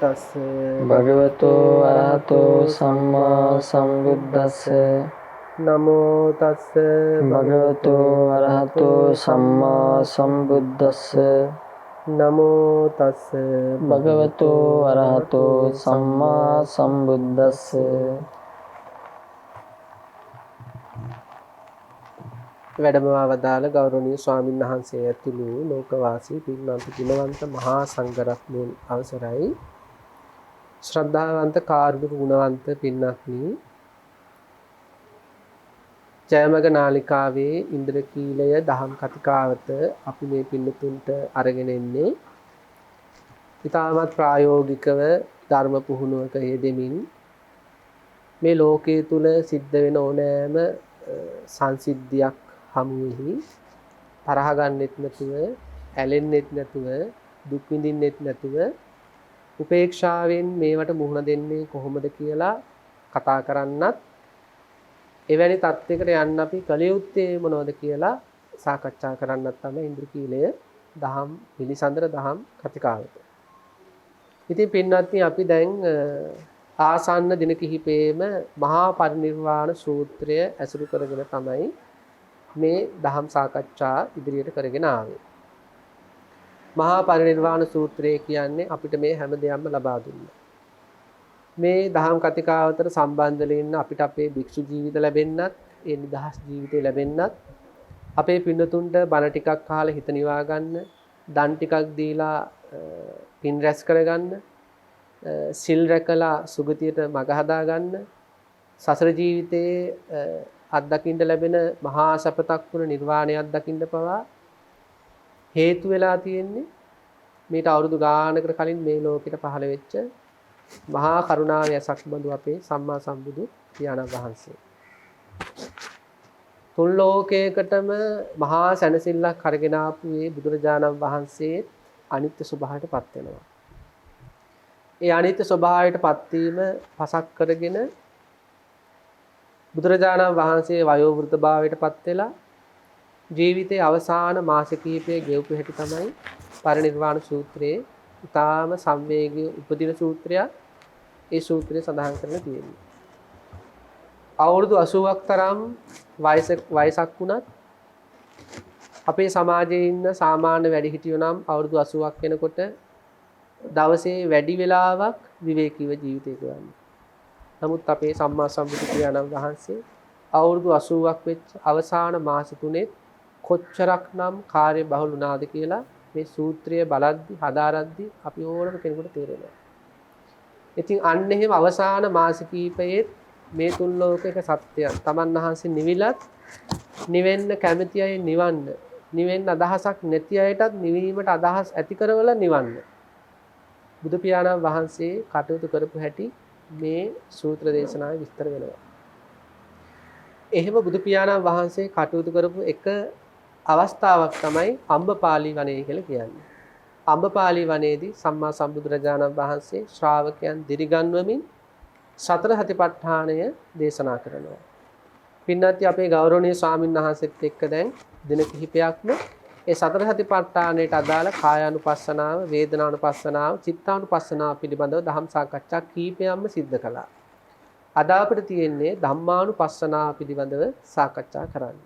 තස්ස භගවතු අරහතෝ සම්මා සම්බුද්දස්ස නමෝ තස්ස භගවතු අරහතෝ සම්මා සම්බුද්දස්ස නමෝ තස්ස භගවතු අරහතෝ සම්මා සම්බුද්දස්ස. වැඩමවා වදාළ ගෞරවනීය ස්වාමීන් වහන්සේ ඇතුළු ලෝකවාසී පින්වන්ත ගුණවන්ත මහා සංඝරත්නයන් අවසරයි. ශ්‍රද්ධාවන්ත කාරුණික ගුණවන්ත පින්වත්නි, ජයමග නාලිකාවේ ඉන්ද්‍රකීලය දහම් කතිකාවත අපි මේ පින්නතුන්ට අරගෙන එන්නේ. ඉතාමත් ප්‍රායෝගිකව ධර්ම පුහුණුවක යෙදෙමින් මේ ලෝකයේ තුල සිද්ධ වෙන ඕනෑම සංසිද්ධියක් හමුවෙහි තරහ ගන්නෙත් නැතුව, ඇලෙන්නෙත් නැතුව, දුක් විඳින්නෙත් නැතුව උපේක්ෂාවෙන් මේවට මුහුණ දෙන්නේ කොහොමද කියලා කතා කරන්නත්, එවැනි තත්යකට යන්න අපි කල යුත්තේ මොනවද කියලා සාකච්ඡා කරන්නත් තමයි ඉන්ද්‍රකීලය දහම් පිළිසඳර දහම් කතිකාවත. ඉතින් පින්වත්නි, අපි දැන් ආසන්න දින කිහිපයේම මහා පරිනිර්වාණ සූත්‍රය ඇසුරු කරගෙන තමයි මේ දහම් සාකච්ඡා ඉදිරියට කරගෙන ආවේ. මහා පරිනිර්වාණ සූත්‍රය කියන්නේ අපිට මේ හැම දෙයක්ම ලබා දුන්නා. මේ දහම් කතිකාවතට සම්බන්ධ වෙන්න අපිට අපේ භික්ෂු ජීවිත ලැබෙන්නත්, ඒ නිදහස් ජීවිතේ ලැබෙන්නත්, අපේ පින්නතුන්ට බණ ටිකක් අහලා හිත නිවා ගන්න, දන් ටිකක් දීලා පින් රැස් කරගන්න, සිල් රැකලා සුගතියට මඟ හදා ගන්න, සසර ජීවිතයේ අත්දකින්න ලැබෙන මහා සපතක් වුණ නිර්වාණය අත්දකින්න පවා හේතු වෙලා තියෙන්නේ මේට අවුරුදු ගානකට කලින් මේ ලෝකෙට පහළ වෙච්ච මහා කරුණාවේ ඇසක් බඳු අපේ සම්මා සම්බුදු පියාණන් වහන්සේ. තුන් ලෝකයකටම මහා සැනසෙල්ලක් අරගෙන ආපු මේ බුදුරජාණන් වහන්සේ අනිත්‍ය ස්වභාවයට පත් වෙනවා. ඒ අනිත්‍ය ස්වභාවයට පත්වීම පසක් කරගෙන බුදුරජාණන් වහන්සේ වයෝ වෘද්ධ භාවයට පත් වෙලා ජීවිතයේ අවසාන මාස කිහිපයේ ගෙවපු හැටි තමයි පරිනිර්වාණ සූත්‍රයේ ඉතාම සංවේගී උපදින සූත්‍රයක්. ඒ සූත්‍රයේ සඳහන් කරලා තියෙනවා. අවුරුදු 80ක් තරම් වයසක් වුණත් අපේ සමාජයේ ඉන්න සාමාන්‍ය වැඩිහිටියෝ නම් අවුරුදු 80ක් වෙනකොට දවසේ වැඩි වෙලාවක් විවේකීව ජීවිතය ගෙවන්නේ. නමුත් අපේ සම්මා සම්බුදු පියාණන් වහන්සේ අවුරුදු 80ක් වෙච්ච අවසාන මාස තුනේ කොච්චරක්නම් කාර්ය බහුල වුණාද කියලා මේ සූත්‍රය බලද්දි හදාරද්දි අපි ඕනම කෙනෙකුට තේරෙනවා. ඉතින් අන්න එහෙම අවසාන මාස කිහිපයේ මේ තුන් ලෝකයක සත්‍යයන් තමන් වහන්සේ නිවිලත්, නිවෙන්න කැමති අය නිවන්න, නිවෙන්න අදහසක් නැති අයටත් නිවීමට අදහස් ඇති කරවල නිවන්න බුදු පියාණන් වහන්සේ කටයුතු කරපු හැටි මේ සූත්‍ර දේශනාවේ විස්තර වෙනවා. එහෙම බුදු පියාණන් වහන්සේ කටයුතු කරපු එක අවස්ථාවක් තමයි අම්බපාලි වනය කියලා කියන්නේ. අම්බපාලි වනයේදී සම්මා සම්බුදුරජාණන් වහන්සේ ශ්‍රාවකයන් දිරිගන්වමින් සතර සතිපට්ඨානය දේශනා කරනවා. පින්නත් අපේ ගෞරවනීය ස්වාමීන් වහන්සේත් එක්ක දැන් දින කිහිපයක්ම ඒ සතර සතිපට්ඨානයට අදාළ කායානුපස්සනාව, වේදනානුපස්සනාව, චිත්තානුපස්සනාව පිළිබඳව දහම් සාකච්ඡා කීපයක්ම සිද්ධ කළා. අද අපිට තියෙන්නේ ධම්මානුපස්සනාව පිළිබඳව සාකච්ඡා කරන්න.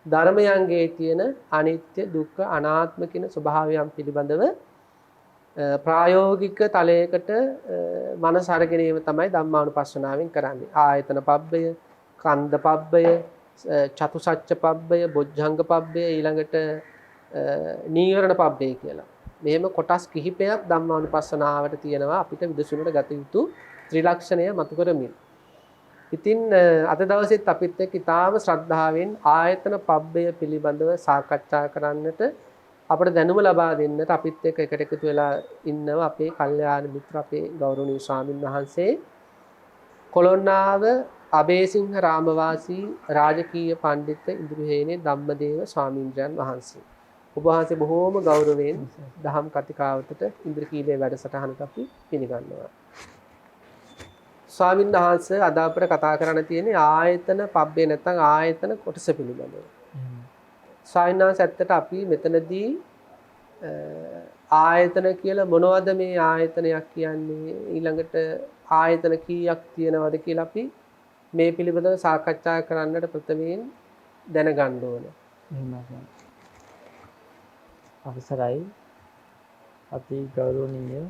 ධර්මයන්ගේ තියෙන අනිත්‍ය, දුක්ඛ, අනාත්ම කියන ස්වභාවයන් පිළිබඳව ප්‍රායෝගික තලයකට මනස අරගෙන ඒව තමයි ධම්මානුපස්සනාවෙන් කරන්නේ. ආයතන පබ්බය, කන්ද පබ්බය, චතුසත්‍ය පබ්බය, බොජ්ජංග පබ්බය, ඊළඟට නීවරණ පබ්බය කියලා. මෙහෙම කොටස් කිහිපයක් ධම්මානුපස්සනාවට තියෙනවා අපිට විදසුනට ගත යුතු ත්‍රිලක්ෂණය මතු කරමින්. ඉතින් අද දවසෙත් අපිත් එක්ක ඉතාම ශ්‍රද්ධාවෙන් ආයතන පබ්බය පිළිබඳව සාකච්ඡා කරන්නට, අපට දැනුම ලබා දෙන්නට අපිත් එක්ක එකට එකතු වෙලා ඉන්නවා අපේ කල්යාණ මිත්‍ර, අපේ ගෞරවනීය ස්වාමින් වහන්සේ කොළොන්නාව අබේසිංහ රාමවාසී රාජකීය පඬිත් ඉන්ද්‍රහේනේ ධම්මදේව ස්වාමීන්ද්‍රයන් වහන්සේ. ඔබ වහන්සේ බොහෝම ගෞරවයෙන් දහම් කතිකාවතට ඉන්ද්‍රකීලයේ වැඩසටහනට අපි පිළිගන්නවා. ස්වාමීන් වහන්සේ අද අපිට කතා කරන්න තියෙන්නේ ආයතන පබ්බේ නැත්නම් ආයතන කොටස පිළිබඳව. ස්වාමීන් වහන්සේ ඇත්තට අපි මෙතනදී ආයතන කියලා මොනවද මේ ආයතනයක් කියන්නේ ඊළඟට ආයතන කීයක් තියෙනවද කියලා අපි මේ පිළිබඳව සාකච්ඡා කරන්නට ප්‍රථමයෙන් දැනගන්න ඕන. එහෙමයි. අවසරයි අති ගෞරවනීය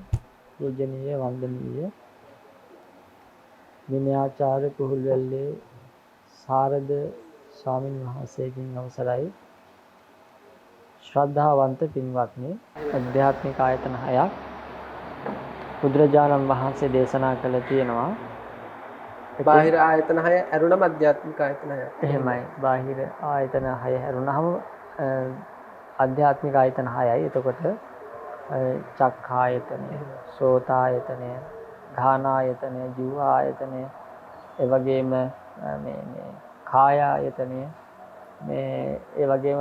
පූජනීය වන්දනීය විනයාචාර්ය කුහුල්වැල්ලේ සාරද ස්වාමින් වහන්සේගෙන් අවසරයි ශ්‍රද්ධාවන්ත පින්වත්නි අධ්‍යාත්මික ආයතන 6ක් බුදුරජාණන් වහන්සේ දේශනා කළ තියෙනවා. බාහිර ආයතන 6 ඇරුණම අධ්‍යාත්මික ආයතන 6ක්. එහෙමයි. බාහිර ආයතන 6 හැරුණාම අධ්‍යාත්මික ආයතන 6යි. එතකොට චක්ඛායතනය, සෝතායතනය, ධානායතනය, ජීවායතනය, ඒ වගේම මේ කායායතනය, මේ ඒ වගේම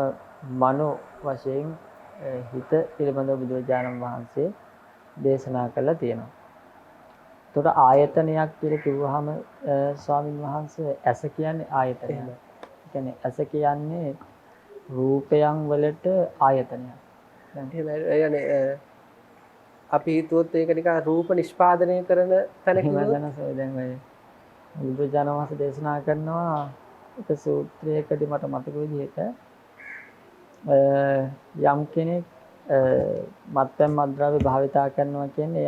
මනෝ වශයෙන් හිත පිළිබඳව බුදුරජාණන් වහන්සේ දේශනා කළා තියෙනවා. එතකොට ආයතනයක් කියලා කිව්වහම ස්වාමින් වහන්සේ ඇස කියන්නේ ආයතනයක්. ඒ කියන්නේ ඇස කියන්නේ රූපයන් වලට ආයතනයක්. දැන් අපි හිතුවොත් ඒක නිකන් රූප නිෂ්පාදනය කරන තැන කිව්වොත් දැන් ඔය බුදුරජාණන් වහන්සේ දේශනා කරනවා එක සූත්‍රයකදී මට මතක විදිහට යම් කෙනෙක් මත්පැන් මත්ද්‍රව්‍ය භාවිතා කරනවා කියන්නේ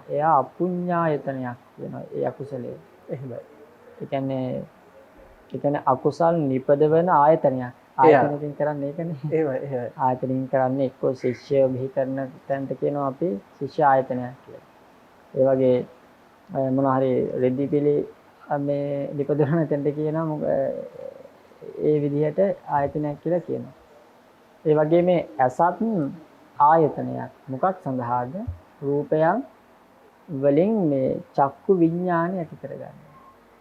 එයා අපුඤ්ඤායතනයක් වෙනවා ඒ අකුසලයේ. එහෙමයි. ඒ කියන්නේ අකුසල් නිපදවන ආයතනයක්. ආයතනකින් කරන්නේ ඒකනේ. එහෙමයි. ආයතනකින් කරන්නේ එක්කෝ ශිෂ්‍ය බිහි කරන තැනට කියනවා අපි ශිෂ්‍ය ආයතනයක් කියලා. ඒ වගේ මොනවා හරි රෙදි පිළි මේ නිපදවන තැනට කියනවා ඒ විදිහට ආයතනයක් කියලා කියනවා. ඒ වගේ මේ ඇසත් ආයතනයක්. මොකක් සඳහාද? රූපයන් වලින් මේ චක්කු විඥානය ඇති කරගන්න.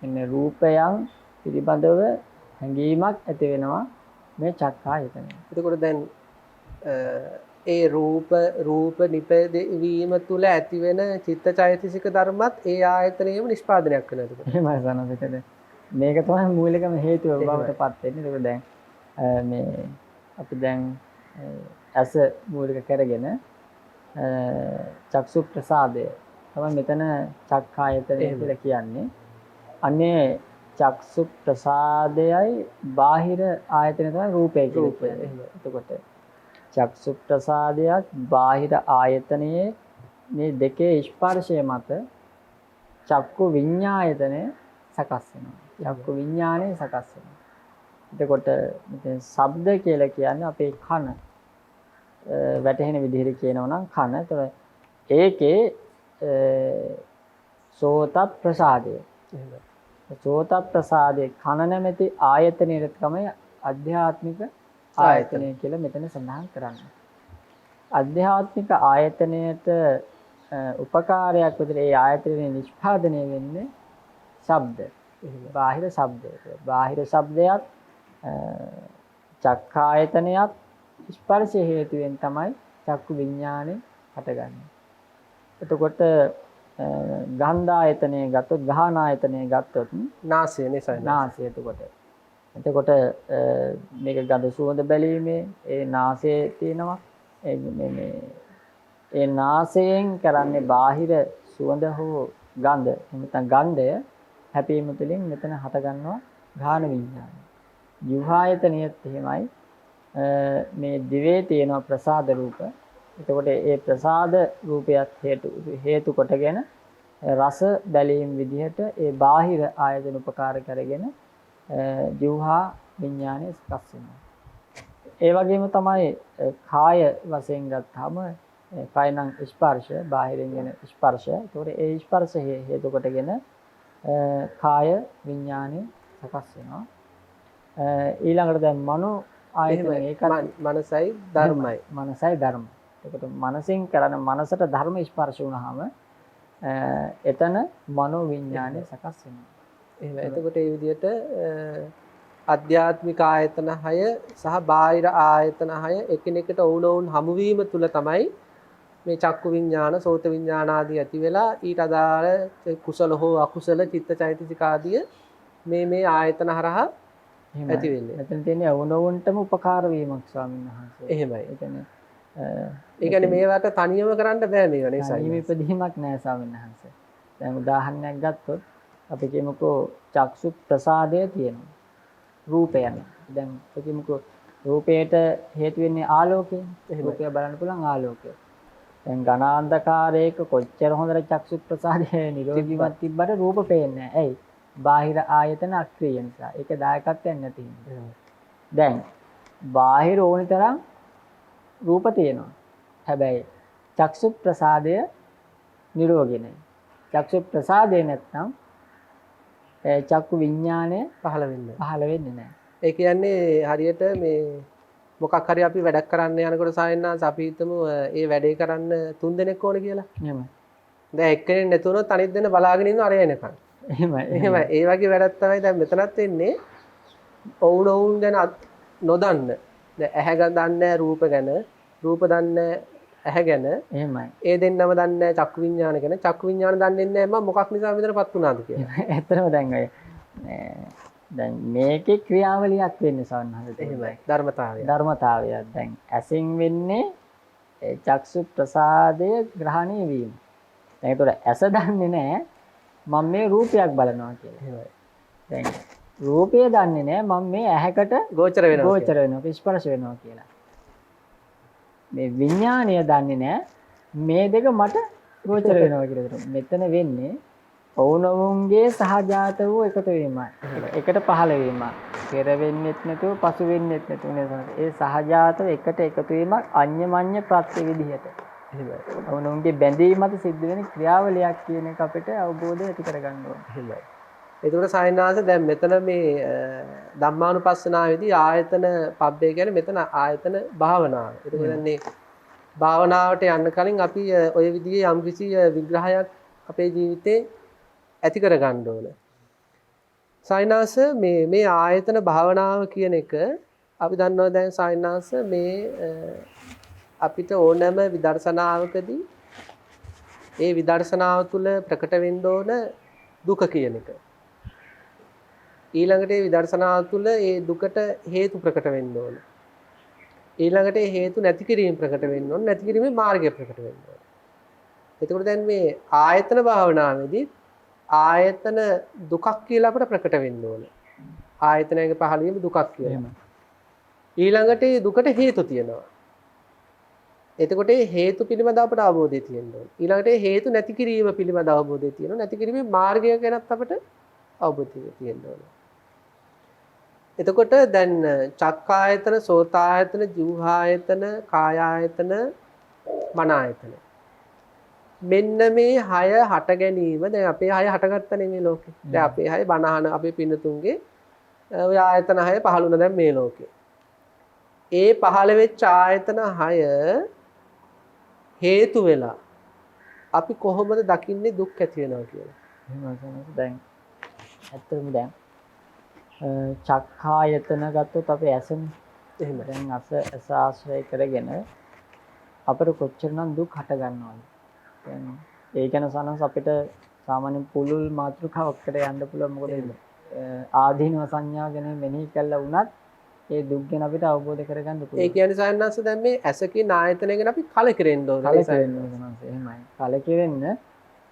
එන්නේ රූපයන් පිළිබඳව හැඟීමක් ඇති වෙනවා මේ චක්කායතනය. එතකොට දැන් ඒ රූප නිපදවීම තුල ඇති වෙන චිත්තචෛතසික ධර්මත් ඒ ආයතනයේම නිෂ්පාදනයක් වෙනවා. එතකොට එහෙමයි සනසිකද. මේක තමයි මූලිකම හේතුව බවට පත් වෙන්නේ. ඒක දැන් මේ අපි දැන් ඇස මූලික කරගෙන චක්සු ප්‍රසාදය තමයි මෙතන චක්ඛායතනය කියලා කියන්නේ. අනේ චක්සු ප්‍රසාදයයි බාහිර ආයතනය තමයි රූපය කියලා කියන්නේ. එතකොට චක්සු ප්‍රසාදයක් බාහිර ආයතනයේ මේ දෙකේ ස්පර්ශය මත චක්කු විඤ්ඤායතනය සකස් වෙනවා. චක්කු විඤ්ඤාණය සකස් වෙනවා. එතකොට මෙතන ශබ්ද කියලා කියන්නේ අපේ කන වැටෙන විදිහට කියනවා නම් කන. ඒතර ඒකේ සෝත ප්‍රසාදය. සෝත ප්‍රසාදේ කන නැමැති ආයතනයේ තමයි අධ්‍යාත්මික ආයතනය කියලා මෙතන සඳහන් කරන්නේ. අධ්‍යාත්මික ආයතනයට උපකාරයක් විදිහට ඒ ආයතනයේ නිෂ්පාදනය වෙන්නේ ශබ්ද. බාහිර ශබ්දය. බාහිර ශබ්දයක් චක්ඛායතනයක් ස්පර්ශ හේතුවෙන් තමයි චක්කු විඥානය හටගන්නේ. එතකොට ගන්ධ ආයතනය ගත්තොත් ගහන ආයතනය ගත්තොත් නාසය නිසා නාසය. එතකොට මේක ගඳ සුවඳ බැලීමේ ඒ නාසයේ තියෙනවා ඒ නාසයෙන් කරන්නේ බාහිර සුවඳ හෝ ගඳ නැත්නම් ගන්ධය හැපීම තුළින් මෙතන හට ගන්නවා ගාන විඥානය. ජීවායතනියත් එහෙමයි. මේ දිවේ තියෙන ප්‍රසාද රූප. එතකොට ඒ ප්‍රසාද රූපයත් හේතු කොටගෙන රස බැලීම් විදිහට ඒ බාහිර ආයතන උපකාර කරගෙන ජීවහා විඥානය සකස් වෙනවා. ඒ වගේම තමයි කාය වශයෙන් ගත්තාම කායනම් ස්පර්ශ බාහිරින් එන ස්පර්ශ. ඒතකොට ඒ ස්පර්ශ හේතු කොටගෙන කාය විඥානය සකස් වෙනවා. ඊළඟට දැන් මනෝ ආයතන ඒකත් මනසයි ධර්මයි. මනසයි ධර්ම. ඒකට මනසෙන් කරන මනසට ධර්ම ස්පර්ශ වුණාම එතන මනෝ විඥානය සකස් වෙනවා. එහෙම. එතකොට මේ විදිහට අධ්‍යාත්මික ආයතන 6 සහ බාහිර ආයතන 6 එකිනෙකට වුණවුන් හමුවීම තුල තමයි මේ චක්කු විඥාන, සෝත විඥාන ආදී ඇති වෙලා ඊට අදාළ කුසල හෝ අකුසල චිත්තචෛතසික ආදී මේ ආයතන හරහා ඇති වෙන්නේ. මෙතන තියෙන්නේ වුණවුන්ටම උපකාර වීමක් ස්වාමීන් වහන්සේ. එහෙමයි. ඒ කියන්නේ ඒ කියන්නේ මේවට තනියම කරන්න බෑ මේවා නේ තනියම ඉපදීමක් නෑ ස්වාමීන් වහන්සේ. දැන් උදාහරණයක් ගත්තොත් අපි කියමුකෝ චක්සු ප්‍රසාදය තියෙනවා. රූපයන. දැන් අපි කියමුකෝ රූපයට හේතු වෙන්නේ ආලෝකය. රූපය බලන්න පුළුවන් ආලෝකය. දැන් ඝන අන්ධකාරයක කොච්චර හොඳට චක්සු ප්‍රසාදය නිරෝධීවත් තිබ්බට රූප පේන්නේ නැහැ. ඇයි? බාහිර ආයතන අක්‍රිය නිසා. ඒක දායකත්වයක් නැති හින්දා. දැන් බාහිර ඕනි තරම් රූප තියෙනවා. හැබැයි චක්සු ප්‍රසාදය නිරෝගී නැහැ. චක්සු ප්‍රසාදය නැත්නම් චක්කු විඥානය පහළ වෙන්නේ නැහැ. ඒ කියන්නේ හරියට මේ මොකක් හරි අපි වැඩක් කරන්න යනකොට සායනාංශ අපි හිතමු ඒ වැඩේ කරන්න 3 දෙනෙක් ඕන කියලා. එහෙමයි. දැන් එක්කෙනෙක් නැතුනොත් අනිත් දෙන්න බලාගෙන ඉන්න අරය එනකන්. එහෙමයි. ඒ වගේ වැඩක් තමයි දැන් මෙතනත් වෙන්නේ. ඔවුන් ගැන නොදන්න. දැන් ඇහැ දන්නේ රූප ගැන, රූප දන්නේ ඇහැ ගැන. එහෙමයි. ඒ දෙන්නම දන්නේ චක්කු විඥාන ගැන. චක්කු විඥාන දන්නේ නැහැ මම මොකක් නිසා මෙතනපත් වුණාද කියලා. ඇත්තටම දැන් අය දැන් මේකේ ක්‍රියාවලියක් වෙන්නේ සවන්නහද එහෙමයි. ධර්මතාවයක්. දැන් ඇසින් වෙන්නේ චක්සු ප්‍රසාදය ග්‍රහණය වීම. දැන් ඒතර ඇස දන්නේ නැහැ මම මේ රූපයක් බලනවා කියලා. එහෙමයි. දැන් රූපය දන්නේ නැහැ මම මේ ඇහැකට ගෝචර වෙනවා ස්පර්ශ වෙනවා කියලා. මේ විඥාණය දන්නේ නැහැ මේ දෙක මට ගෝචර වෙනවා කියලා. මෙතන වෙන්නේ ඔවුනොවුන්ගේ සහජාත වූ එකතු වීමයි. එකට පහළ වීමක්. පෙර වෙන්නෙත් නැතුව පසු වෙන්නෙත් නැතුව නේද? ඒ සහජාතව එකට එකතු වීමක් අඤ්ඤමඤ්ඤ ප්‍රත්‍ය විදිහට. එහෙමයි. ඔවුනොවුන්ගේ බැඳීම මත සිද්ධ වෙන ක්‍රියාවලියක් කියන එක අපිට අවබෝධය ඇති කරගන්න ඕනේ. එහෙමයි. ඒකට සායනාංශ දැන් මෙතන මේ ධම්මානුපස්සනාවේදී ආයතන පබ්බේ කියන්නේ මෙතන ආයතන භාවනාව. ඒක කියන්නේ භාවනාවට යන්න කලින් අපි ওই විදිහේ යම්කිසි විග්‍රහයක් අපේ ජීවිතේ ඇති කර ගන්න ඕන. සායනාංශ මේ ආයතන භාවනාව කියන එක අපි දන්නවා දැන් සායනාංශ මේ අපිට ඕනෑම විදර්ශනාවකදී ඒ විදර්ශනාව තුළ ප්‍රකට වෙන්න ඕන දුක කියන එක. ඊළඟට ඒ විදර්ශනාව තුළ ඒ දුකට හේතු ප්‍රකට වෙන්න ඕන. ඊළඟට ඒ හේතු නැති කිරීම ප්‍රකට වෙන්න ඕන. නැති කිරීමේ මාර්ගය ප්‍රකට වෙන්න ඕන. එතකොට දැන් මේ ආයතන භාවනාවේදී ආයතන දුකක් කියලා අපිට ප්‍රකට වෙන්න ඕන. ආයතනයක පහළ වීම දුකක් කියලා. ඊළඟට ඒ දුකට හේතු තියෙනවා. එතකොට ඒ හේතු පිළිබඳව අපට අවබෝධය තියෙන්න ඕන. ඊළඟට ඒ හේතු නැති කිරීම පිළිබඳව අවබෝධය තියෙනවා. නැති කිරීමේ මාර්ගය ගැනත් අපට අවබෝධය තියෙන්න ඕන. එතකොට දැන් චක්කායතන, සෝතායතන, ජීවහායතන, කායායතන, මනායතන. මෙන්න මේ 6 හට ගැනීම දැන් අපේ 6 හටගත්තනේ මේ ලෝකේ. දැන් අපේ 6 බණහන අපේ පින්නතුන්ගේ ඔය ආයතන 6 පහළ වුණා දැන් මේ ලෝකේ. ඒ පහළ වෙච්ච ආයතන 6 හේතු වෙලා අපි කොහොමද දකින්නේ දුක් ඇති වෙනවා කියලා. එහෙනම් දැන් ඇත්තටම දැන් චක්ඛායතන ගත්තොත් අපේ ඇසනේ. එහෙම දැන් ඇස ආශ්‍රය කරගෙන අපිට කොච්චරනම් දුක් හට ගන්නවද? දැන් ඒ ගැන සනස් අපිට සාමාන්‍ය පුළුල් මාතෘකාවකට යන්න පුළුවන්. මොකද ආදීනව සංඥා ගැන මෙනෙහි කළා වුණත් ඒ දුක් ගැන අපිට අවබෝධ කරගන්න පුළුවන්. ඒ කියන්නේ සයන්නාංශ දැන් මේ ඇසකින් ආයතනය ගැන අපි කලකිරෙන්න ඕනේ. කලකිරෙන්න ඕනේ. එහෙමයි. කලකිරෙන්න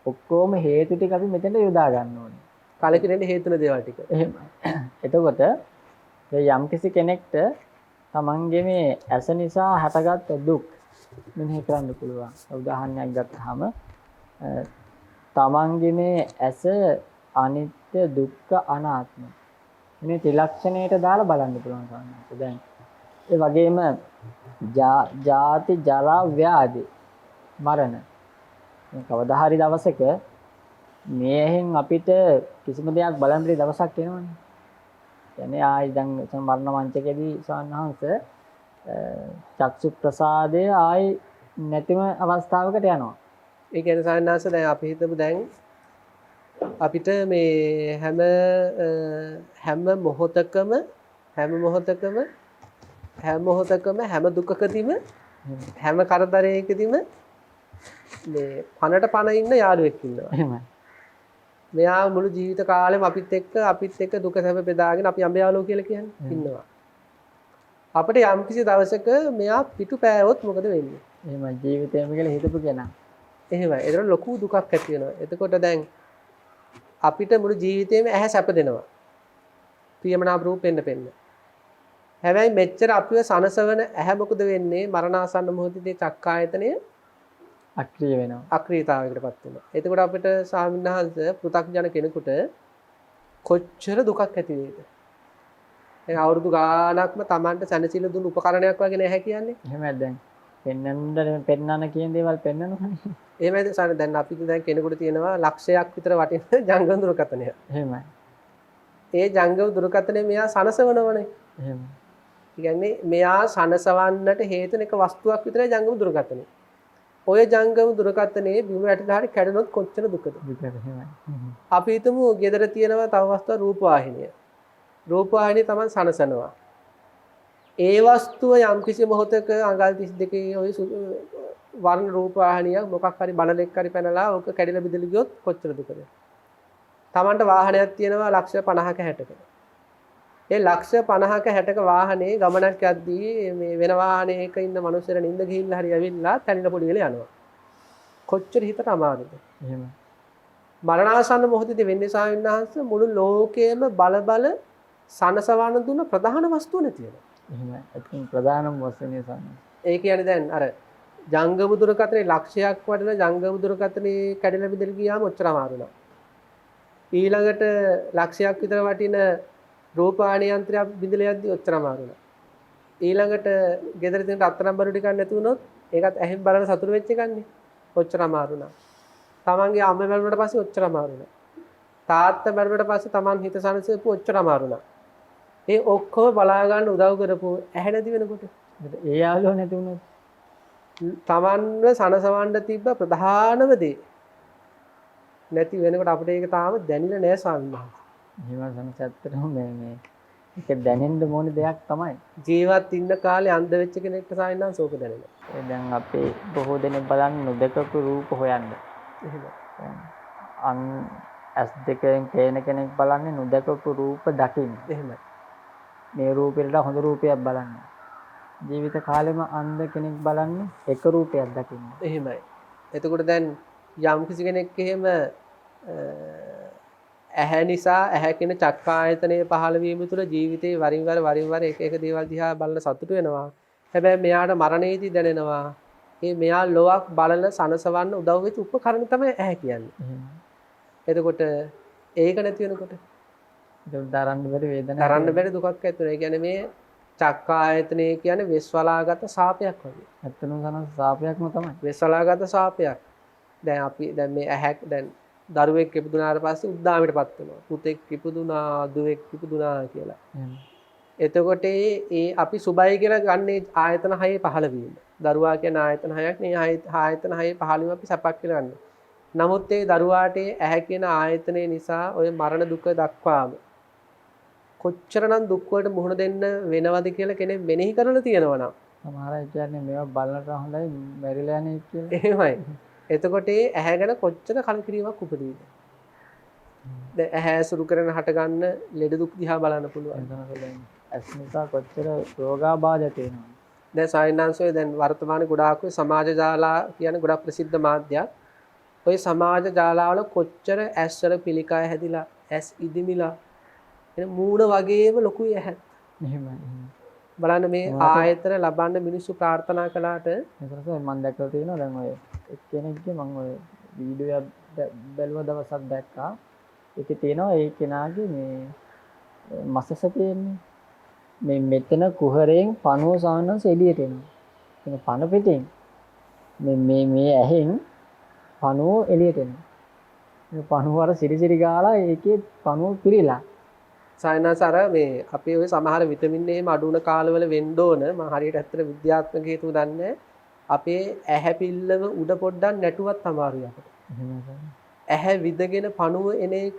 ඔක්කොම හේතු ටික අපි මෙතෙන්ට යොදා ගන්න ඕනේ. කලකිරෙන්න හේතුන දේවල් ටික. එහෙමයි. එතකොට යම්කිසි කෙනෙක්ට තමන්ගේ මේ ඇස නිසා හටගත් දුක් මෙනෙහි කරන්න පුළුවන්. උදාහරණයක් ගත්තාම තමන්ගේ මේ ඇස අනිත්‍ය, දුක්ඛ, අනාත්ම මේ ත්‍රිලක්ෂණයට දාලා බලන්න පුළුවන් සාමාන්‍යයෙන්. දැන් ඒ වගේම ජාති, ජරා, ව්‍යාධි, මරණ. කවදා හරි දවසක මේෙන් අපිට කිසිම දෙයක් බලන්න බැරි දවසක් එනවනේ. يعني ආයි දැන් මරණ මංචකයේදී සාන්හංශ චක්සු ප්‍රසාදය ආයි නැතිම අවස්ථාවකට යනවා. ඒ කියන්නේ සාන්හංශ දැන් අපි හිතමු දැන් අපිට මේ හැම මොහොතකම හැම දුකකදීම හැම කරදරයකදීම මේ පනට පන ඉන්න යාළුවෙක් ඉන්නවා. එහෙමයි. මෙයා මුළු ජීවිත කාලෙම අපිත් එක්ක දුක සැප බෙදාගෙන අපි අඹ යාළුවෝ කියලා කියන්නේ ඉන්නවා. අපිට යම්කිසි දවසක මෙයා පිටු පෑවොත් මොකද වෙන්නේ? එහෙම ජීවිතේම කියලා හිතපු කෙනා. එහෙමයි. ඒතර ලොකු දුකක් ඇති වෙනවා. එතකොට දැන් අපිට මුළු ජීවිතේම ඇහැ සැප දෙනවා. ප්‍රියමනාප රූපෙන්න පෙන්න. හැබැයි මෙච්චර අපිව සනසවන ඇහැ මොකද වෙන්නේ? මරණාසන්න මොහොතේදී චක්කායතනය අක්‍රිය වෙනවා. අක්‍රියතාවයකටපත් වෙනවා. එතකොට අපිට ස්වාමීන් වහන්සේ පෘථග්ජන කෙනෙකුට කොච්චර දුකක් ඇති වේද? දැන් අවුරුදු ගාණක්ම Tamanට සැනසීම දුන්න උපකරණයක් වගේ නැහැ කියන්නේ. එහෙමයි දැන් පෙන්නන්න කියන දේවල් පෙන්නනවනේ. එහෙමයිද සාර දැන් අපිට දැන් කෙනෙකුට තියෙනවා ලක්ෂයක් විතර වටින ජංගම දුරකථනය. එහෙමයි. ඒ ජංගම දුරකථනය මෙයා සනසවනවනේ. එහෙමයි. කියන්නේ මෙයා සනසවන්නට හේතුන එක වස්තුවක් විතරයි ජංගම දුරකථනය. ඔය ජංගම දුරකථනයේ බිම වැටිලා හරි කැඩුණොත් කොච්චර දුකද? එහෙමයි. අපි හිතමු ගෙදර තියෙනවා තව වස්තුවක් රූපවාහිනිය. රූපවාහිනිය තමයි සනසනවා. ඒ වස්තුව යම්කිසි මොහොතක අඟල් 32 ඔය වර්ණ රූපවාහිනියක් මොකක් හරි බණලෙක් හරි පැනලා ඕක කැඩිලා බිඳලා ගියොත් කොච්චර දුකද? Tamanට වාහනයක් තියෙනවා ලක්ෂ 50ක 60ක. ඒ ලක්ෂ 50ක 60ක වාහනේ ගමනක් යද්දී මේ වෙන වාහනයක ඉන්න මිනිස්සුර නිින්ද ගිහිල්ලා හරි ඇවිල්ලා තැනින පොඩි වෙලා යනවා. කොච්චර හිතට අමාරුද? එහෙමයි. මරණාසන්න මොහොතේදී වෙන්නේ ස්වාමීන් මුළු ලෝකයේම බල සනසවන දුන ප්‍රධාන වස්තුව නැති වෙනවා. එහෙමයි. ඒකෙන් ප්‍රධානම වස්තුවේ සම්මත. ඒ කියන්නේ දැන් අර ජංගම දුරකථනයේ ලක්ෂයක් වටින ජංගම දුරකථනයේ කැඩෙලා බිඳලා ගියාම ඔච්චර අමාරු නෑ. ඊළඟට ලක්ෂයක් විතර වටින රූපවාහිනී යන්ත්‍රයක් බිඳලා යද්දි ඔච්චර අමාරු නෑ. ඊළඟට ගෙදර තියෙන රත්තරන් බඩු ටිකක් නැති වුණොත් ඒකත් ඇහෙන් බලන සතුරු වෙච්ච එකන්නේ. ඔච්චර අමාරු නෑ. තමන්ගේ අම්මා මැරුණාට පස්සේ ඔච්චර අමාරු නෑ. තාත්තා මැරුණාට පස්සේ තමන් හිත සනසෙපු ඔච්චර අමාරු නෑ. ඒ ඔක්කොම බලා ගන්න උදව් කරපු ඇහැ නැති වෙනකොට ඒ යාළුවෝ නැති වුණොත් තමන්ව සනසවන්න තිබ්බ ප්‍රධානම දේ නැති වෙනකොට අපිට ඒක තාම දැනෙලා නැහැ ස්වාමීන් වහන්සේ. එහෙම සම්සත්තරම මේ ඒක දැනෙන්න ඕන දෙයක් තමයි. ජීවත් ඉන්න කාලේ අන්ධ වෙච්ච කෙනෙක්ට ස්වාමීන් වහන්සේ ඕක දැනෙනවා. ඒ දැන් අපේ බොහෝ දෙනෙක් බලන්න නොදකපු රූප හොයන්න. එහෙම. අන් ඇස් දෙකෙන් පේන කෙනෙක් බලන්නේ නොදකපු රූප දකින්න. එහෙමයි. මේ රූපෙට හොඳ රූපයක් බලන්න. ජීවිත කාලෙම අන්ධ කෙනෙක් බලන්නේ එක රූපයක් දකින්න. එහෙමයි. එතකොට දැන් යම් කිසි කෙනෙක් එහෙම ඇහැ නිසා ඇහැ කියන චක්කායතනයේ පහළ වීම තුළ ජීවිතේ වරින් වර එක දේවල් දිහා බලන සතුට වෙනවා. හැබැයි මෙයාට මරණයේදී දැනෙනවා. මෙයා ලොවක් බලන සනසවන්න උදව් වෙච්ච උපකරණ තමයි ඇහැ කියන්නේ. එතකොට ඒක නැති වෙනකොට ඒක දරන්න බැරි වේදනාවක්. දරන්න බැරි දුකක් ඇති වෙනවා. ඒ කියන්නේ මේ චක්කායතනය කියන්නේ වෙස්වලාගත සාපයක් වගේ. ඇත්තටම සනස සාපයක්ම තමයි. වෙස්වලාගත සාපයක්. දැන් අපි දැන් මේ ඇහැක් දැන් දරුවෙක් ඉපදුනාට පස්සේ උද්දාමයටපත් වෙනවා. පුතෙක් ඉපදුනා, දුවෙක් ඉපදුනා කියලා. එතකොට ඒ අපි සුබයි කියලා ගන්නේ ආයතන 6 පහළ වීම. දරුවා කියන ආයතන 6ක් නේ ආයතන 6 පහළ වීම අපි සපක් කියලා ගන්නවා. නමුත් ඒ දරුවාට ඇහැ කියන ආයතනය නිසා ඔය මරණ දුක දක්වාම කොච්චරනම් දුක් වලට මුහුණ දෙන්න වෙනවද කියලා කෙනෙක් මෙනෙහි කරලා තියෙනවා නම් සමහර අය කියන්නේ මේවා බලනට හොඳයි මැරිලා යන්නේ කියලා. එහෙමයි. එතකොට ඒ ඇහැ ගැන කොච්චර කලකිරීමක් උපදීද? දැන් ඇහැ සුරු කරන හට ගන්න ලෙඩ දුක් දිහා බලන්න පුළුවන්. ඇස් නිසා කොච්චර රෝගාබාධ තියෙනවද? දැන් සායනාංශය දැන් වර්තමානයේ ගොඩාක් සමාජ ජාලා කියන ගොඩක් ප්‍රසිද්ධ මාධ්‍යයක්. ওই සමාජ ජාලාවල කොච්චර ඇස් වල පිළිකා හැදිලා ඇස් ඉදිමිලා එන මූණ වගේම ලොකුයි ඇහැ. එහෙමයි. බලන්න මේ ආයතන ලබන්න මිනිස්සු ප්‍රාර්ථනා කළාට ඒකත් මම දැක්කලා තියෙනවා. දැන් ඔය එක්කෙනෙක්ගේ මම ඔය වීඩියෝ එක බැලුව දවසක් දැක්කා. ඒකේ තියෙනවා ඒ කෙනාගේ මේ මසස තියෙන්නේ. මේ මෙතන කුහරයෙන් පණුව සානංශ එළියට එනවා. එන පණ පිටින් මේ ඇහෙන් පණුව එළියට එනවා. මේ පණුව අර සිරිසිරි ගාලා ඒකේ පණුව පිරීලා. සායනාසාර මේ අපේ ওই සමහර විටමින් එහෙම අඩු වෙන කාලවල වෙන්න ඕන. මම හරියට ඇත්තට විද්‍යාත්මක හේතුව දන්නේ අපේ ඇහැ පිල්ලම උඩ පොඩ්ඩක් නැටුවත් අමාරුයි අපිට. ඇහැ විදගෙන පණුව එන එක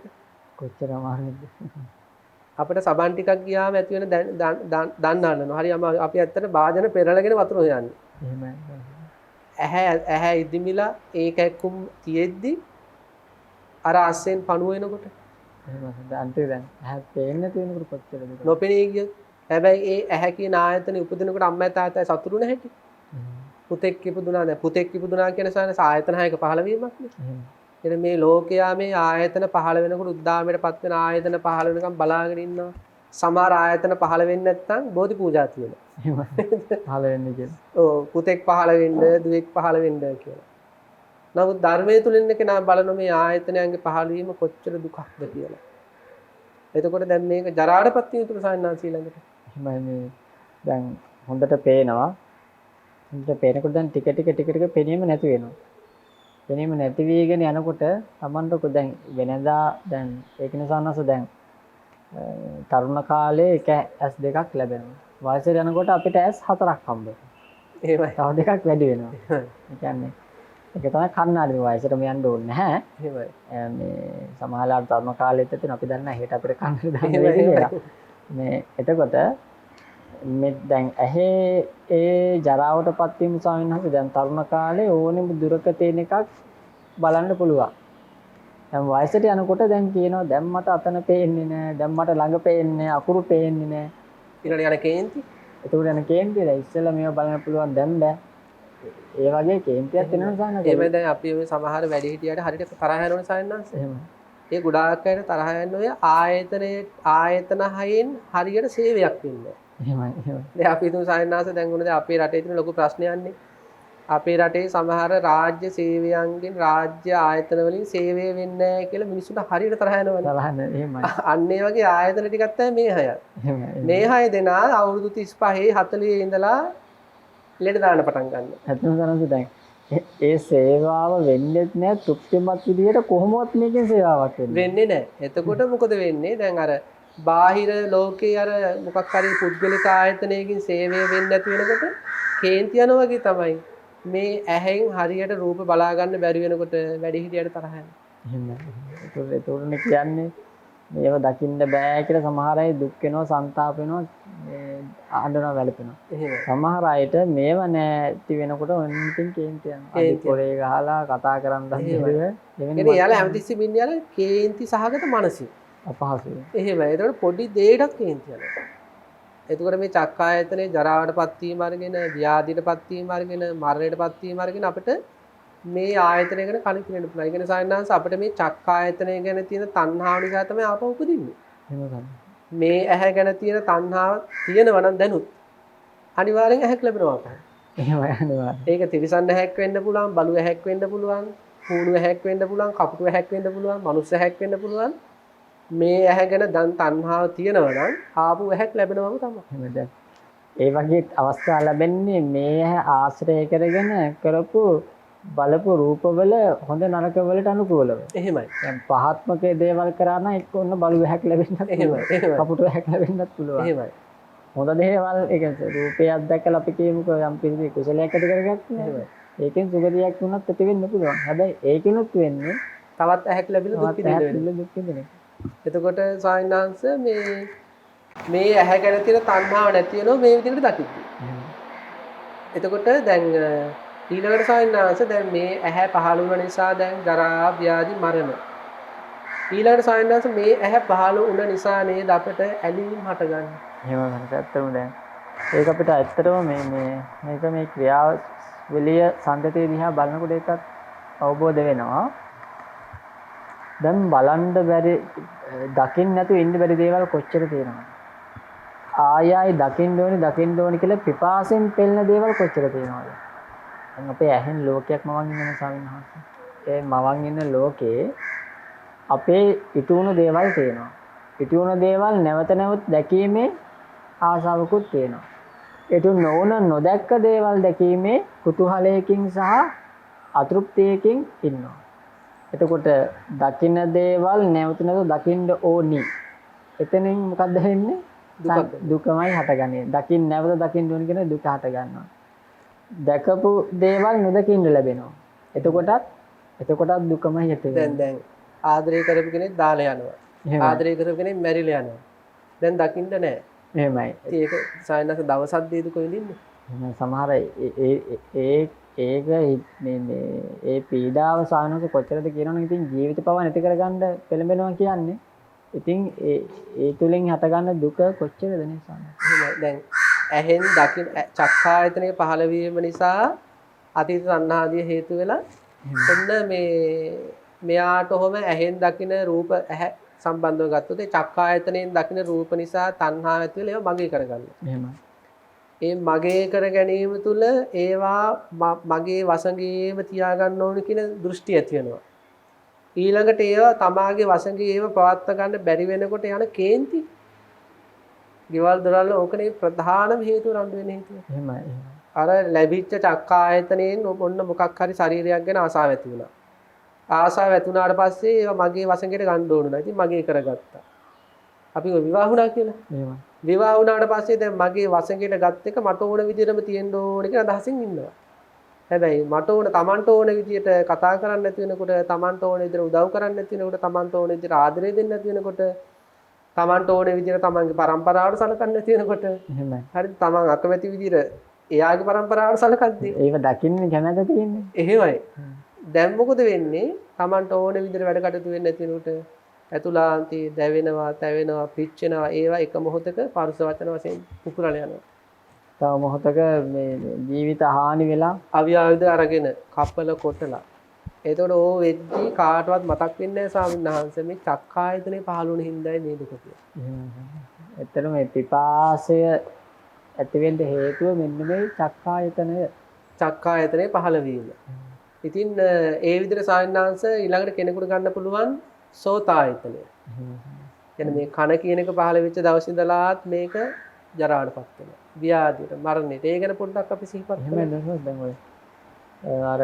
කොච්චර අමාරුද? අපිට සබන් ටිකක් ගියාම ඇති වෙන දන්නනවා. හරි අමාරුයි. අපි ඇත්තට භාජන පෙරලගෙන වතුර හොයන්නේ. එහෙමයි. ඇහැ ඉදිමිලා ඒක එක්කුම් තියෙද්දි අර අස්සෙන් පණුව එනකොට එහෙමයි. දැන් ඇහැ පේන්නේ නැති වෙනකොට කොච්චරද? නොපෙනී ගිය හැබැයි ඒ ඇහැ කියන ආයතනේ උපදිනකොට අම්මයි තාත්තයි සතුටු නැහැටි. පුතෙක් ඉපදුනා දැන් පුතෙක් ඉපදුනා කියන සායනස ආයතන හයක පහළ වීමක් නේ. එතන මේ ලෝකයා මේ ආයතන පහළ වෙනකොට උද්දාමයටපත් වෙන ආයතන පහළ වෙනකම් බලාගෙන ඉන්නවා. සමහර ආයතන පහළ වෙන්නේ නැත්නම් බෝධි පූජා තියෙනවා. පහළ වෙන්නේ කියලා. ඔව් පුතෙක් පහළ වෙන්න, දුවෙක් පහළ වෙන්න කියලා. නමුත් ධර්මයේ තුලින් කෙනා බලන මේ ආයතනයන්ගේ පහළ වීම කොච්චර දුකක්ද කියලා. එතකොට දැන් මේක ජරාටපත් වීම තුල සායනාසී ළඟට. එහෙමයි මේ දැන් හොඳට පේනවා. හොඳට පේනකොට දැන් ටික පෙනීම නැති වෙනවා. පෙනීම නැති වීගෙන යනකොට Tamanට දැන් වෙනදා දැන් ඒක නිසා නැස දැන් තරුණ කාලේ එක ඇස් දෙකක් ලැබෙනවා. වයසට යනකොට අපිට ඇස් හතරක් හම්බ වෙනවා. එහෙමයි. තව දෙකක් වැඩි වෙනවා. ඒ කියන්නේ ඒක තමයි කන්නාඩි වයසටම යන්න ඕනේ නැහැ. එහෙමයි. මේ සමහරවිට තරුණ කාලෙත් ඇති අපි දන්නා හෙට අපිට කන්නාඩි දාන්න වෙයි කියලා. මේ එතකොට මේ දැන් ඇහි ඒ ජරාවටපත් වීම ස්වාමීන් වහන්සේ දැන් තරුණ කාලේ ඕනෙම දුරක තියෙන එකක් බලන්න පුළුවන්. දැන් වයසට යනකොට දැන් කියනවා දැන් මට අතන පේන්නේ නැහැ, දැන් මට ළඟ පේන්නේ නැහැ, අකුරු පේන්නේ නැහැ. ඊළඟ යන කේන්ති. ඒකට යන කේන්තිය දැන් ඉස්සෙල්ලා මේවා බලන්න පුළුවන් දැන් බෑ. ඒ වගේ කේන්තියක් වෙනවා සාහනක. එහෙමයි දැන් අපි ඔය සමහර වැඩිහිටියට හරියට තරහ යනවනේ සායනාංශ. එහෙමයි. ඒ ගොඩාක් අයට තරහ යන ඔය ආයතන හයෙන් හරියට සේවයක් වෙන්නේ. එහෙමයි. එහෙමයි. දැන් අපි හිතමු සායනාංශ දැන් උනේ දැන් අපේ රටේ තියෙන ලොකු ප්‍රශ්නයක්නේ. අපේ රටේ සමහර රාජ්‍ය සේවයන්ගෙන් රාජ්‍ය ආයතන වලින් සේවය වෙන්නේ නැහැ කියලා මිනිස්සුන්ට හරියට තරහ යනවනේ. තරහන එහෙමයි. අන්න ඒ වගේ ආයතන ටිකක් තමයි මේ හය. එහෙමයි. මේ හය දෙනා අවුරුදු 35 40 ඉඳලා ලෙඩ දාන්න පටන් ගන්නවා. ඇත්තම තරම්ද දැන් ඒ සේවාව වෙන්නේ නැහැ තෘප්තිමත් විදියට කොහොමවත් මේකෙන් සේවාවක් වෙන්නේ නැහැ. එතකොට මොකද වෙන්නේ? දැන් අර බාහිර ලෝකේ අර මොකක් හරි පුද්ගලික ආයතනයකින් සේවය වෙන්නේ නැති වෙනකොට කේන්ති යනවා වගේ තමයි. මේ ඇහෙන් හරියට රූප බලා ගන්න බැරි වෙනකොට වැඩිහිටියට තරහ යනවා. එහෙම. ඒතොරනේ කියන්නේ මේව දකින්න බෑ කියලා සමහර අය දුක් වෙනවා, සංతాප වෙනවා, අඬනවා, වැළපෙනවා. එහෙමයි. සමහර අයට මේව නැති වෙනකොට ඔන්නින් කේන්ති යනවා. අදි පොරේ ගහලා කතා කරන් දැන් ඉතින් යාලා හැමතිස්සෙම ඉන්නේ යාලා කේන්ති සහගත මනසින්. අපහසුයි. එහෙමයි. ඒතකොට පොඩි දෙයකට කේන්ති යනවා. එතකොට මේ චක්කායතනේ ජරාවටපත් වීම අරගෙන, ව්‍යාධියටපත් වීම අරගෙන, මරණයටපත් වීම අරගෙන අපිට මේ ආයතනය ගැන කලකිරෙන්න පුළුවන්. ඒ කියන්නේ සායනාංශ අපිට මේ චක්කායතනය ගැන තියෙන තණ්හාව නිසා තමයි ආපහු උපදින්නේ. මේ ඇහැ ගැන තියෙන තණ්හාව තියෙනවා නම් දැනුත් අනිවාර්යෙන් ඇහැක් ලැබෙනවා අපහට. එහෙමයි අනිවාර්යෙන්. ඒක තිරිසන් ඇහැක් වෙන්න පුළුවන්, බලු ඇහැක් වෙන්න පුළුවන්, හූණු ඇහැක් වෙන්න පුළුවන්, කපුටු ඇහැක් වෙන්න පුළුවන්, මනුස්ස ඇහැක් වෙන්න පුළුවන්. මේ ඇහැ ගැන දැන් තණ්හාව තියෙනවා නම් ආපහු ඇහැක් ලැබෙනවම තමයි. එහෙමද? ඒ වගේ අවස්ථා ලැබෙන්නේ මේ ඇහැ ආශ්‍රය කරගෙන කරපු බලපු රූපවල හොඳ නරක වලට අනුකූලව. එහෙමයි. දැන් පහත්මකේ දේවල් කරා නම් එක්ක ඔන්න බලු ඇහැක් ලැබෙන්නත් එහෙමයි. එහෙමයි. කපුටු ඇහැක් ලැබෙන්නත් පුළුවන්. එහෙමයි. හොඳ දේවල් ඒ කියන්නේ රූපයක් දැක්කලා අපි කියමුකෝ යම් පිළිදි කුසලයක් ඇති කරගත්තා. ඒකෙන් සුගතියක් වුණත් ඇති වෙන්න පුළුවන්. හැබැයි ඒකිනුත් වෙන්නේ තවත් ඇහැක් ලැබිලා දුක් විඳින්න. එතකොට සායනාංශ මේ ඇහැ ගැන තියෙන තණ්හාව නැති වෙනවා මේ විදිහට දකිද්දී. එතකොට දැන් ඊළඟට සායනාංශ දැන් මේ ඇහැ පහළ වුණ නිසා දැන් ජරා ව්‍යාධි මරණ. ඊළඟට සායනාංශ මේ ඇහැ පහළ වුණ නිසා නේද අපිට ඇලීම් හටගන්නේ. එහෙම ගන්නත් ඇත්තම දැන් ඒක අපිට ඇත්තටම මේක මේ ක්‍රියාවලිය සංගතිය දිහා බලනකොට ඒකත් අවබෝධ වෙනවා. දැන් බලන්න බැරි දකින්න නැතුව ඉන්න බැරි දේවල් කොච්චර තියෙනවද? ආයයි දකින්න ඕනි කියලා පිපාසෙන් පෙළෙන දේවල් කොච්චර තියෙනවද? දැන් අපේ ඇහෙන් ලෝකයක් මවන් ඉන්න සමින්හස. ඒ මවන් ඉන්න ලෝකේ අපේ ඉතුණු දේවල් තියෙනවා. ඉතුණු දේවල් නැවත නැවත දැකීමේ ආසාවකුත් තියෙනවා. ඉතුණු නොවන නොදැක්ක දේවල් දැකීමේ කුතුහලයකින් සහ අතෘප්තියකින් ඉන්නවා. එතකොට දකින්න දේවල් නැවත නැවත දකින්න ඕනි. එතනින් මොකද්ද වෙන්නේ? දුකමයි හටගන්නේ. දකින්න නැවත දකින්න ඕනි කියන දුක හට ගන්නවා. දැකපු දේවල් නොදකින්න ලැබෙනවා. එතකොටත් දුකමයි ඇති වෙන්නේ. දැන් ආදරය කරපු කෙනෙක් දාලා යනවා. ආදරය කරපු කෙනෙක් මැරිලා යනවා. දැන් දකින්න නැහැ. එහෙමයි. ඒක සායනස දවසක් දීද කොහෙදින්නේ? සමහර ඒක මේ පීඩාව සානස කොච්චරද කියනවනම් ඉතින් ජීවිත පව නැති කරගන්න පෙළඹෙනවා කියන්නේ. ඉතින් ඒ තුලින් හටගන්න දුක කොච්චරද නේ සානස? දැන් ඇහෙන් දකින චක්කායතනයේ පහළ වීම නිසා අතීත තණ්හාදී හේතු වෙලා ඔන්න මෙයාට ඔහම ඇහෙන් දකින රූප ඇහැ සම්බන්ධව ගත්තොත් ඒ චක්කායතනයෙන් දකින රූප නිසා තණ්හාව ඇති වෙලා ඒවා මගේ කරගන්නවා. එහෙමයි. ඒ මගේ කර ගැනීම තුළ ඒවා මගේ වසඟේම තියාගන්න ඕන කියන දෘෂ්ටි ඇති වෙනවා. ඊළඟට ඒවා තමාගේ වසඟේ ඒව පවත්වා ගන්න බැරි වෙනකොට යන කේන්ති. ගෙවල් දොරවල් ඕකනේ ප්‍රධානම හේතුව රණ්ඩු වෙන හේතුව. එහෙමයි. අර ලැබිච්ච චක්කායතනයෙන් ඔන්න මොකක් හරි ශරීරයක් ගැන ආසාව ඇති වුණා. ආසාව ඇති වුණාට පස්සේ ඒවා මගේ වසඟයට ගන්න ඕන නෑ. ඉතින් මගේ කරගත්තා. අපි විවාහ වුණා කියලා. එහෙමයි. විවාහ වුණාට පස්සේ දැන් මගේ වසඟයට ගත් එක මට ඕන විදිහටම තියෙන්න ඕනේ කියලා අදහසින් ඉන්නවා. හැබැයි මට ඕන Tamanට ඕන විදිහට කතා කරන්න නැති වෙනකොට, Tamanට ඕන විදිහට උදව් කරන්න නැති වෙනකොට, Tamanට ඕන විදිහට ආදරය දෙන්න නැති වෙනකොට, Tamanට ඕන විදිහට Tamanගේ පරම්පරාවට සලකන්න නැති වෙනකොට, එහෙමයි. හරිද? Taman අකමැති විදිහට එයාගේ පරම්පරාවට සලකද්දී ඒක දකින්න කැමැත තියෙන්නේ. එහෙමයි. දැන් මොකද වෙන්නේ? Tamanට ඕන විදිහට වැඩ කටයුතු වෙන්නේ නැති වෙනකොට ඇතුළාන්තයේ දැවෙනවා, තැවෙනවා, පිච්චෙනවා. ඒවා එක මොහොතක පරුස වචන වශයෙන් පුපුරලා යනවා. තව මොහොතක මේ ජීවිත හානි වෙලා අවියාවිද අරගෙන කපල කොටලා. එතකොට ඕ වෙද්දී කාටවත් මතක් වෙන්නේ නැහැ ස්වාමීන් වහන්සේ මේ චක්කායතනේ පහළ වුණ හින්දායි මේ දුක කියලා. ඇත්තටම මේ පිපාසය ඇති වෙන්න හේතුව මෙන්න මේ චක්කායතනය. චක්කායතනේ පහළ වීම. ඉතින් ඒ විදිහට ස්වාමීන් වහන්සේ ඊළඟට කෙනෙකුට ගන්න පුළුවන් සෝතායතනය. يعني මේ කන කියන එක පහළ වෙච්ච දවස් ඉඳලාත් මේක ජරාටපත් වෙනවා. ව්‍යාධියට, මරණයට. ඒ ගැන පොඩ්ඩක් අපි සිහිපත් කරමු. දැන් ඔය අර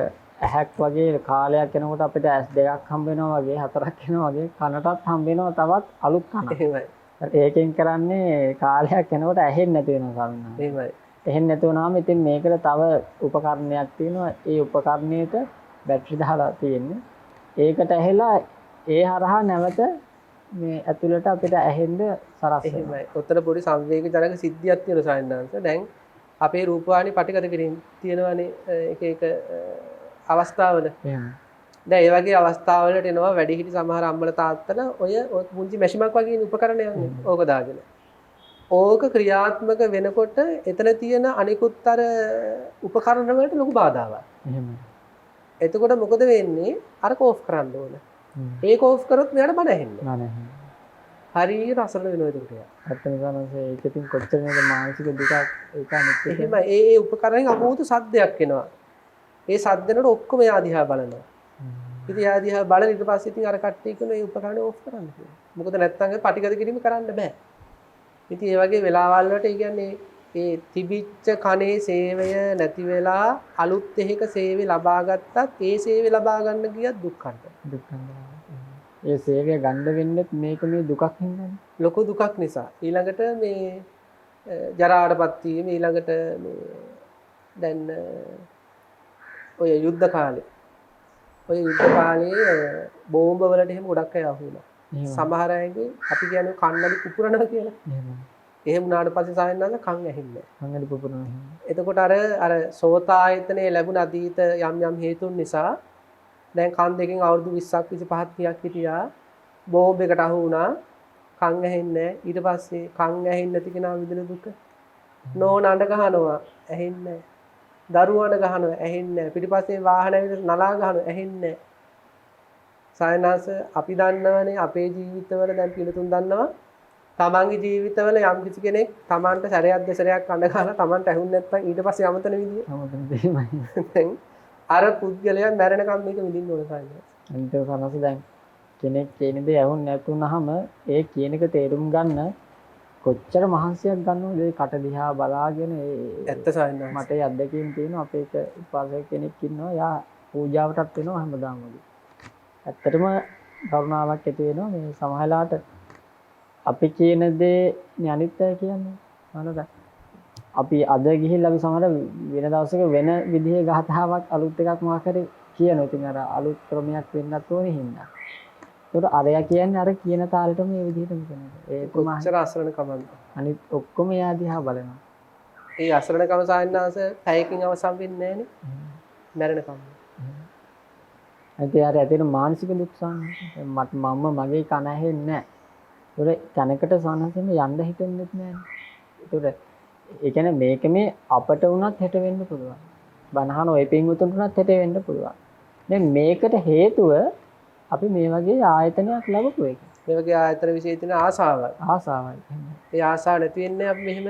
ඇහැක් වගේ කාලයක් යනකොට අපිට ඇස් දෙකක් හම්බ වෙනවා වගේ, හතරක් වෙනවා වගේ, කනටත් හම්බ වෙනවා තවත් අලුත් කනක්. එහෙමයි. ඒකෙන් කරන්නේ කාලයක් යනකොට ඇහෙන්නේ නැති වෙනවා සමහරවිට. එහෙමයි. එහෙන්නේ නැති වුණාම ඉතින් මේකට තව උපකරණයක් තියෙනවා. ඒ උපකරණයට බැටරි දාලා තියෙන්නේ. ඒකට ඇහෙලා ඒ හරහා නැවත මේ ඇතුළට අපිට ඇහෙන්න සරස් වෙනවා. එහෙමයි. උත්තර පොඩි සංවේගජනක සිද්ධියක් තියෙනවා සායනංශ. දැන් අපේ රූපවාහිනී පටිගත කිරීම තියෙනවානේ එක එක අවස්ථාවල. එහෙම. දැන් ඒ වගේ අවස්ථාවලට එනවා වැඩිහිටි සමහර අම්මලා තාත්තලා ඔය පුංචි මැෂිමක් වගේ උපකරණයක් ඕක දාගෙන. ඕක ක්‍රියාත්මක වෙනකොට එතන තියෙන අනිකුත් අර උපකරණ වලට ලොකු බාධාවක්. එහෙම. එතකොට මොකද වෙන්නේ? අරක ඕෆ් කරන්න ඕන. ඒක ඕෆ් කරොත් මෙයාට බණ ඇහෙන්නේ. නෑ නෑ. හරියට අසරණ වෙනවා ඒකට. ඇත්තම ගන්නසේ ඒකකින් කොච්චර නේද මානසික දුකක් ඒක අනිත් එක. එහෙම ඒ උපකරණෙන් අමුතු සද්දයක් එනවා. ඒ සද්දෙනට ඔක්කොම එයා දිහා බලනවා. ඉතින් එයා දිහා බලන ඊට පස්සේ ඉතින් අර කට්ටිය කියන ඒ උපකරණය ඕෆ් කරන්න කියලා. මොකද නැත්තම් පටිගත කිරීම කරන්න බෑ. ඉතින් ඒ වගේ වෙලාවල් වලට ඒ කියන්නේ ඒ තිබිච්ච කනේ සේවය නැති වෙලා අලුත් එකක සේවය ලබා ගත්තත් ඒ සේවය ලබා ගන්න ගියත් දුක්ඛන්ත. ඒ සේවය ගන්න වෙන්නේ මේක මේ දුකක් හින්දානේ. ලොකු දුකක් නිසා. ඊළඟට මේ ජරාටපත් වීම ඊළඟට මේ දැන් ඔය යුද්ධ කාලේ බෝම්බ වලට එහෙම ගොඩක් අය අහු වුණා. සමහර අයගේ අපි කියන්නේ කන්නඩි පුපුරනවා කියලා. එහෙම වුණාට පස්සේ සායනනාද කන් ඇහින්නේ නැහැ. කන්නඩි පුපුරනවා. එතකොට අර සෝතායතනයේ ලැබුණ අතීත යම් හේතුන් නිසා දැන් කන් දෙකෙන් අවුරුදු 20ක් 25ක් 30ක් හිටියා බෝම්බ එකට අහු වුණා කන් ඇහෙන්නේ නැහැ. ඊට පස්සේ කන් ඇහෙන්නේ නැති කෙනා විඳින දුක. නෝන අඬ ගහනවා ඇහෙන්නේ නැහැ. දරුවන ගහනවා ඇහෙන්නේ නැහැ. පිටිපස්සේ වාහන ඇවිත් නලා ගහනවා ඇහෙන්නේ නැහැ. සායනාස අපි දන්නවනේ අපේ ජීවිතවල දැන් පිළිතුන් දන්නවා. තමන්ගේ ජීවිතවල යම් කිසි කෙනෙක් තමන්ට සැරයක් දෙසරයක් අඬ ගහලා තමන්ට ඇහුන්නේ නැත්නම් ඊට පස්සේ අමතන විදිය. අමතන දෙයමයි. දැන් අර පුද්ගලයා මැරෙනකම් මේක විඳින්න ඕන සායනාස. අනිත් එක සමහර දැන් කෙනෙක් කියන දේ ඇහුන්නේ නැතුනහම ඒ කියන එක තේරුම් ගන්න කොච්චර මහන්සියක් ගන්නවද ඒ කට දිහා බලාගෙන ඇත්ත සායනාස. මට ඒ අත්දැකීම් තියෙනවා අපේ එක උපාසක කෙනෙක් ඉන්නවා යා පූජාවටත් වෙනවා හැමදාම වගේ. ඇත්තටම කරුණාවක් ඇති වෙනවා මේ සමහරලාට අපි කියන දේ අනිත් අය කියන්නේ මොනවද අපි අද ගිහිල්ලා අපි සමහර වෙන දවසක වෙන විදිහේ ගාථාවක් අලුත් එකක් මොකක් හරි කියනවා. ඉතින් අර අලුත් ක්‍රමයක් වෙන්නත් ඕනේ හින්දා. ඒකට අරයා කියන්නේ අර කියන තාලෙටම මේ විදිහටම කියනවා. ඒ කොච්චර අසරණ කමක්ද. අනිත් ඔක්කොම එයා දිහා බලනවා. ඒ අසරණ කම සායනාස පැයකින් අවසන් වෙන්නේ නැහනේ. මැරෙනකම්. අනිත් යාර ඇතුළේ මානසික දුක් සාහනයි. මම මගේ කන ඇහෙන්නේ නැහැ. ඒකට කනකට සාහනසෙම යන්න හිතෙන්නේ නැහැ. ඒකට ඒ කියන්නේ මේක මේ අපට වුණත් හෙට වෙන්න පුළුවන්. බනහන ඔය පින්වුතුන්ට උනත් හෙට වෙන්න පුළුවන්. දැන් මේකට හේතුව අපි මේ වගේ ආයතනයක් ලැබපු එක. මේ වගේ ආයතන විශේෂ තියෙන ආසාවල්. ආසාවයි. ඒ ආසාව නැති වෙන්නේ අපි මෙහෙම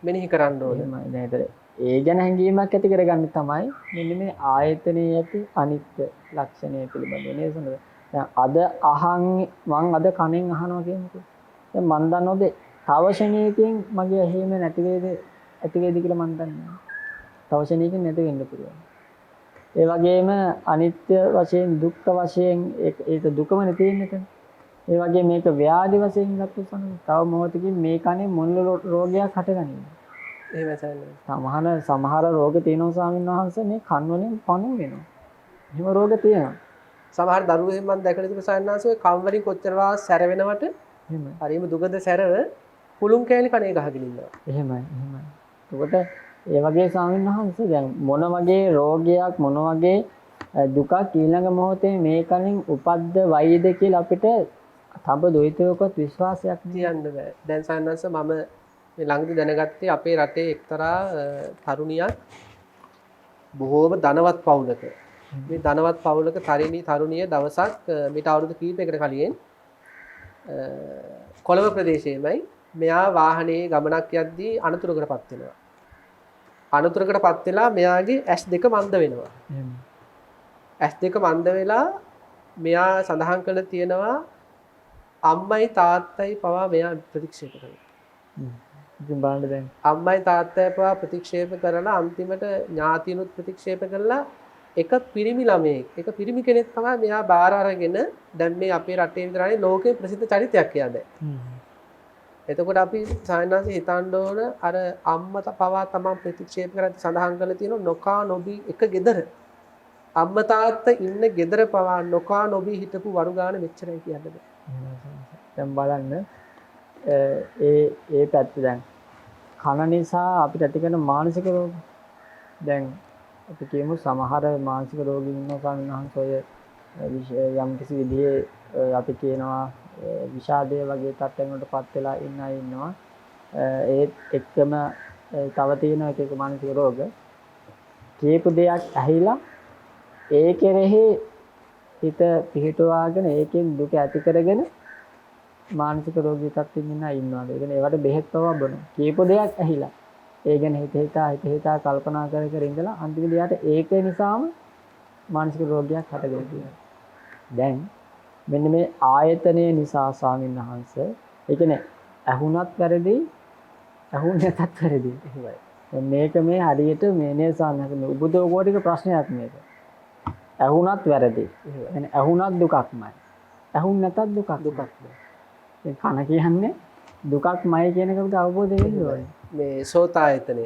මෙනෙහි කරන්න ඕනේ. එහෙමයි නේද? ඒ ගැන හැඟීමක් ඇති කරගන්න තමයි මෙන්න මේ ආයතනයේ ඇති අනිත්‍ය ලක්ෂණය පිළිබඳව නේද? දැන් අද මං අද කණෙන් අහනවා කියනකොට දැන් මන් දන්නවද තව ශනේකින් මගේ ඇහිම නැති වේද ඇති වේද කියලා මන් දන්නේ නැහැ. තව ශනේකින් නැති වෙන්න පුළුවන්. ඒ වගේම අනිත්‍ය වශයෙන් දුක්ඛ වශයෙන් ඒක දුකමනේ තියෙන්නේ. ඒ වගේ මේක ව්‍යාධි වශයෙන් ගත්තොත් තව මොහොතකින් මේ කනේ මොන රෝගයක් හටගන්නේ. එහෙමයි සමහර රෝග තියෙනවා ස්වාමීන් වහන්සේ මේ කන් වලින් පණු වෙනවා. එහෙම රෝග තියෙනවා. සමහර දරුවෝ මම දැකලා තිබුණා සයන්නාංශ ඔය කම් වලින් කොච්චර වාස් සැර වෙනවට එහෙමයි. හරිම දුගඳ සැරව පුළුන් කෑලි කණේ ගහගෙන ඉන්නවා. එහෙමයි. එතකොට ඒ වගේ ස්වාමීන් වහන්සේ දැන් මොන වගේ රෝගයක් මොන වගේ දුකක් ඊළඟ මොහොතේ මේ කලින් උපද්ද වයිද කියලා අපිට තඹ දොයිතයකවත් විශ්වාසයක් තියන්න බෑ. දැන් සයන්නාංශ මම මේ ළඟදී දැනගත්තේ අපේ රටේ එක්තරා තරුණියක් බොහෝම ධනවත් පවුලක. මේ ධනවත් පවුලක තරුණිය දවසක් මිට අවුරුදු කීපයකට කලින් කොළඹ ප්‍රදේශයේමයි මෙයා වාහනේ ගමනක් යද්දී අනතුරකටපත් වෙනවා. අනතුරකටපත් වෙලා මෙයාගේ S2 මන්ද වෙනවා. S2 මන්ද වෙලා මෙයා සඳහන් කළ තියෙනවා අම්මයි තාත්තයි පවා මෙයා ප්‍රතික්ෂේප කරනවා. ඉතින් බලන්න දැන් අම්මයි තාත්තයි පවා ප්‍රතික්ෂේප කරලා අන්තිමට ඥාතිනුත් ප්‍රතික්ෂේප කරලා එක පිරිමි ළමයෙක් එක පිරිමි කෙනෙක් තමයි මෙයා බාර අරගෙන දැන් මේ අපේ රටේ විතරයි ලෝකේ ප්‍රසිද්ධ චරිතයක් කියන්නේ. එතකොට අපි සායනාංශ හිතන්න ඕන අර අම්මා පවා තමන් ප්‍රතික්ෂේප කරද්දී සඳහන් කරලා තියෙන නොකා නොබී එක ගෙදර අම්මා තාත්තා ඉන්න ගෙදර පවා නොකා නොබී හිටපු වරු ගාන මෙච්චරයි කියන්නේ. දැන් බලන්න ඒ පැත්ත දැන් කන නිසා අපිට ඇති කරන මානසික රෝග දැන් අපි කියමු සමහර මානසික රෝගීන් ඉන්නවා ස්වාමීන් වහන්සේ ඔය යම් කිසි විදිහේ අපි කියනවා විෂාදය වගේ තත්ත්වයන් වලටපත් වෙලා ඉන්න අය ඉන්නවා ඒත් එක්කම තව තියෙන එක මානසික රෝග කීප දෙයක් ඇහිලා ඒ කෙරෙහි හිත පිහිටුවාගෙන ඒකෙන් දුක ඇති කරගෙන මානසික රෝගී තත්ත්වෙන් ඉන්න අය ඉන්නවා. ඒ කියන්නේ ඒවට බෙහෙත් පවා බොනවා. කීප දෙයක් ඇහිලා ඒ ගැන හිත කල්පනා කර ඉඳලා අන්තිමට යාට ඒක නිසාම මානසික රෝගයක් හටගෙන තියෙනවා. දැන් මෙන්න මේ ආයතනය නිසා ස්වාමීන් වහන්සේ ඒ කියන්නේ ඇහුණත් වැරදි ඇහුණ නැතත් වැරදි. එහෙමයි. මේක මේ හරියට මේ ස්වාමීන් උබුදෝ කෝටික ප්‍රශ්නයක් මේක. ඇහුණත් වැරදි. يعني ඇහුණත් දුකක්මයි. ඇහුණ නැතත් දුකක්මයි. ඒ කන කියන්නේ දුකක්මයි කියන එක අපිට අවබෝධ වෙන්න ඕනේ. මේ සෝතායතනය.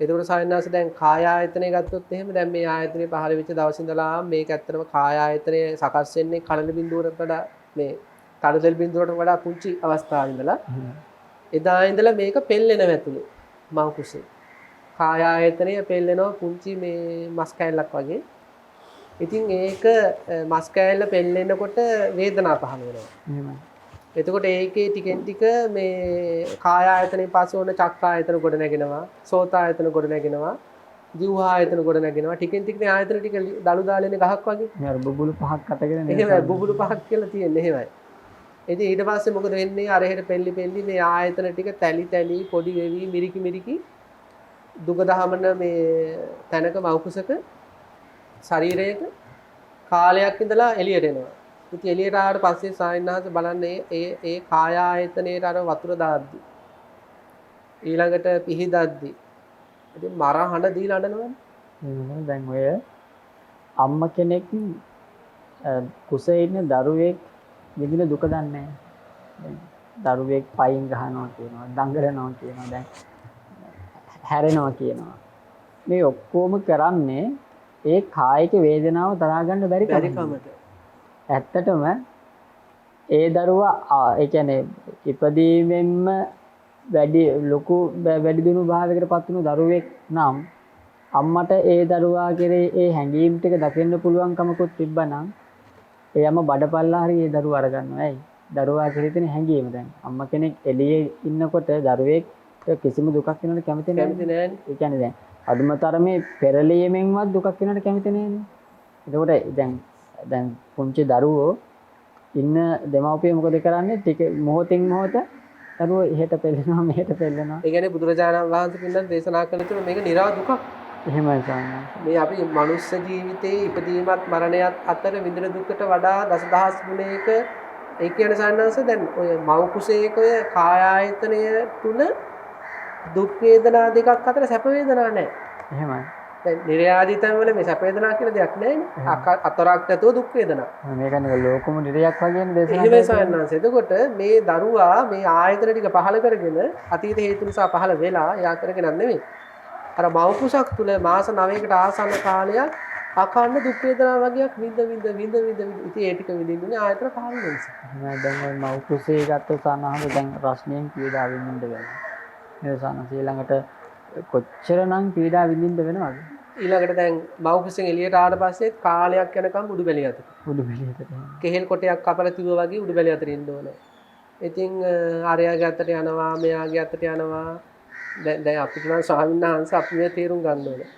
එතකොට සායනාස දැන් කාය ආයතනය ගත්තොත් එහෙම දැන් මේ ආයතනය පහළ වෙච්ච දවස් ඉඳලා මේක ඇත්තටම කාය ආයතනය සකස් වෙන්නේ කලල බිඳුවකට වඩා මේ තඩතෙල් බිඳුවකට වඩා පුංචි අවස්ථාවේ ඉඳලා එදා ඉඳලා මේක පෙල්ලෙන වැතුලේ මව් කුසේ. කාය ආයතනය පෙල්ලෙනවා පුංචි මේ මස් කෑල්ලක් වගේ. ඉතින් ඒක මස් කෑල්ල පෙල්ලෙනකොට වේදනාව පහළ වෙනවා. එතකොට ඒකේ ටිකෙන් ටික මේ කාය ආයතනෙන් පස්සේ ඕන චක්ක ආයතන ගොඩ නැගෙනවා සෝත ආයතන ගොඩ නැගෙනවා ජීවහා ආයතන ගොඩ නැගෙනවා ටිකෙන් ටික මේ ආයතන ටික දලු දාලෙන ගහක් වගේ මේ අර බුබුලු පහක් අතගෙන නේද එහෙමයි බුබුලු පහක් කියලා තියෙන්නේ එහෙමයි ඉතින් ඊට පස්සේ මොකද වෙන්නේ අර එහෙට පෙල්ලි මේ ආයතන ටික තැලි පොඩි වෙවි මිරිකි දුක දහමන මේ තැනක මෞකුසක ශරීරයක කාලයක් ඉඳලා එළියට එනවා ඉතින් එළියට ආවට පස්සේ සායනහස බලන්නේ ඒ කාය ආයතනයේ අර වතුර දාද්දි ඊළඟට පිහිදද්දි ඉතින් මරහඬ දීලා අඬනවනේ දැන් ඔය අම්මා කෙනෙක් කුසේ ඉන්න දරුවෙක් විඳින දුක දන්නේ නැහැ දරුවෙක් පයින් ගහනවා කියනවා දඟලනවා කියනවා දැන් හැරෙනවා කියනවා මේ ඔක්කොම කරන්නේ ඒ කායික වේදනාව දරා ගන්න බැරි කමට ඇත්තටම ඒ දරුවා ඒ කියන්නේ ඉපදීමෙන්ම වැඩි දිනු භාවයකටපත් වුණු දරුවෙක් නම් අම්මට ඒ දරුවා කෙරේ ඒ හැඟීම් ටික දකින්න පුළුවන්කමකුත් තිබ්බනම් එයාම බඩපල්ලා හරි ඒ දරුවා අරගන්නවා. ඇයි? දරුවා කෙරේ තියෙන හැඟීම දැන් අම්මා කෙනෙක් එළියේ ඉන්නකොට දරුවෙක් කිසිම දුකක් වෙනවට කැමති නැහැ. කැමති නෑනේ. ඒ කියන්නේ දැන් අදුම තරමේ පෙරලියමෙන්වත් දුකක් වෙනවට කැමති නැහැනේ. එතකොට දැන් පුංචි දරුවෝ ඉන්න දෙමව්පිය මොකද කරන්නේ? ටික මොහොතින් මොහොත දරුවෝ එහෙට පෙළෙනවා මෙහෙට පෙළෙනවා. ඒ කියන්නේ බුදුරජාණන් වහන්සේ පින්නත් දේශනා කළ තුන මේක නිරා දුකක්. එහෙමයි සාමාන්‍ය. මේ අපි මනුස්ස ජීවිතයේ ඉපදීමත් මරණයත් අතර විඳින දුකට වඩා දසදහස් ගුණයක ඒ කියන සාන්නංශ දැන් ඔය මව් කුසේක ඔය කාය ආයතනය තුන දුක් වේදනා දෙකක් අතර සැප වේදනා නැහැ. එහෙමයි. දැන් නිර්යාදිතම වල මේ සැප වේදනා කියලා දෙයක් නැහැ. අතරක් නැතුව දුක් වේදනා. මේක නේ ලෝකම නිරයක් වගේනේ දේශනා එහෙමයි සාන්නංශ. එතකොට මේ දරුවා මේ ආයතන ටික පහල කරගෙන අතීත හේතු නිසා පහල වෙලා යා කරගෙන නෙමෙයි. අර මව් කුසක් තුල මාස 9කට ආසන්න කාලයක් අකන්න දුක් වේදනා වගේක් විඳ ඉතින් ඒ ටික විඳින්නේ ආයතන පහල නිසා. එහෙමයි. දැන් ඔය මව් කුසේ ගත්තොත් සානහම දැන් රස්නියෙන් පීඩා විඳින්න වෙනවා. මේ සානහස ඊළඟට කොච්චරනම් පීඩා විඳින්න වෙනවද? ඊළඟට දැන් මව් කුසෙන් එළියට ආවට පස්සේ කාලයක් යනකම් උඩු බැලිය අතට. උඩු බැලියට කෙහෙල් කොටයක් කපලා තිබුවා වගේ උඩු බැලිය අතට ඉන්න ඕනේ. ඉතින් ආර්යයාගේ අතට යනවා, මෙයාගේ අතට යනවා. දැන් අපිට නම් ස්වාමීන් වහන්සේ අපි මේ තේරුම් ගන්න ඕනේ.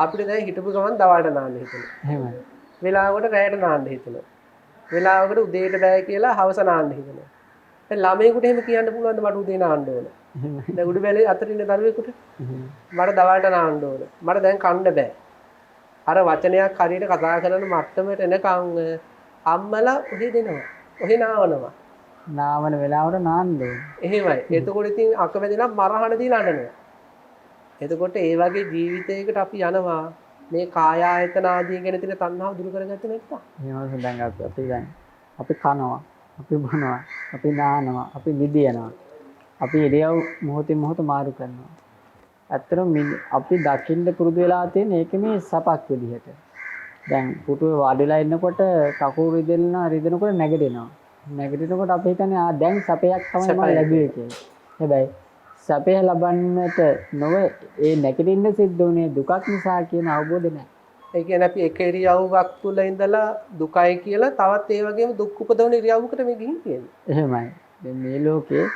අපිට දැන් හිටපු ගමන් දවල්ට නාන්න හිතෙනවා. එහෙමයි. වෙලාවකට රැයට නාන්න හිතෙනවා. වෙලාවකට උදේට බෑ කියලා හවස නාන්න හිතෙනවා. දැන් ළමයෙකුට එහෙම කියන්න පුළුවන්ද මට උදේ නාන්න ඕන. දැන් උඩු බැලේ අතට ඉන්න දරුවෙකුට මට දවල්ට නාන්න ඕන. මට දැන් කන්න බෑ. අර වචනයක් හරියට කතා කරන මට්ටමට එනකන් අම්මලා ඔහෙ දෙනවා. ඔහෙ නාවනවා. නාවන වෙලාවට නාන්න ඕනේ. එහෙමයි. එතකොට ඉතින් අකමැති නම් මරහන දීලා අඬනවා. එතකොට ඒ වගේ ජීවිතයකට අපි යනවා මේ කාය ආයතන ආදී ගැන තියෙන තණ්හාව දුරු කරගත්තේ නැත්තම්. එහෙමයි දැන් අපි කනවා, අපි බොනවා, අපි නානවා, අපි නිදිනවා. අපි ඉරියව් මොහොතින් මොහොත මාරු කරනවා. ඇත්තටම අපි දකින්න පුරුදු වෙලා තියෙන ඒක මේ සපක් විදිහට. දැන් පුටුවේ වාඩිලා ඉන්නකොට කකුල් රිදෙනකොට නැගිටිනවා. නැගිටිනකොට අපි හිතන්නේ දැන් සැපයක් තමයි මම ලැබුවේ කියලා. හැබැයි සැපය ලබන්නට නොව ඒ නැගිටින්න සිද්ධ වුණේ දුකක් නිසා කියන අවබෝධය නැහැ. ඒ කියන්නේ අපි එක ඉරියව්වක් තුල ඉඳලා දුකයි කියලා තවත් ඒ වගේම දුක් උපදවන ඉරියව්වකට මේ ගිහින් තියෙන්නේ. එහෙමයි. දැන් මේ ලෝකේ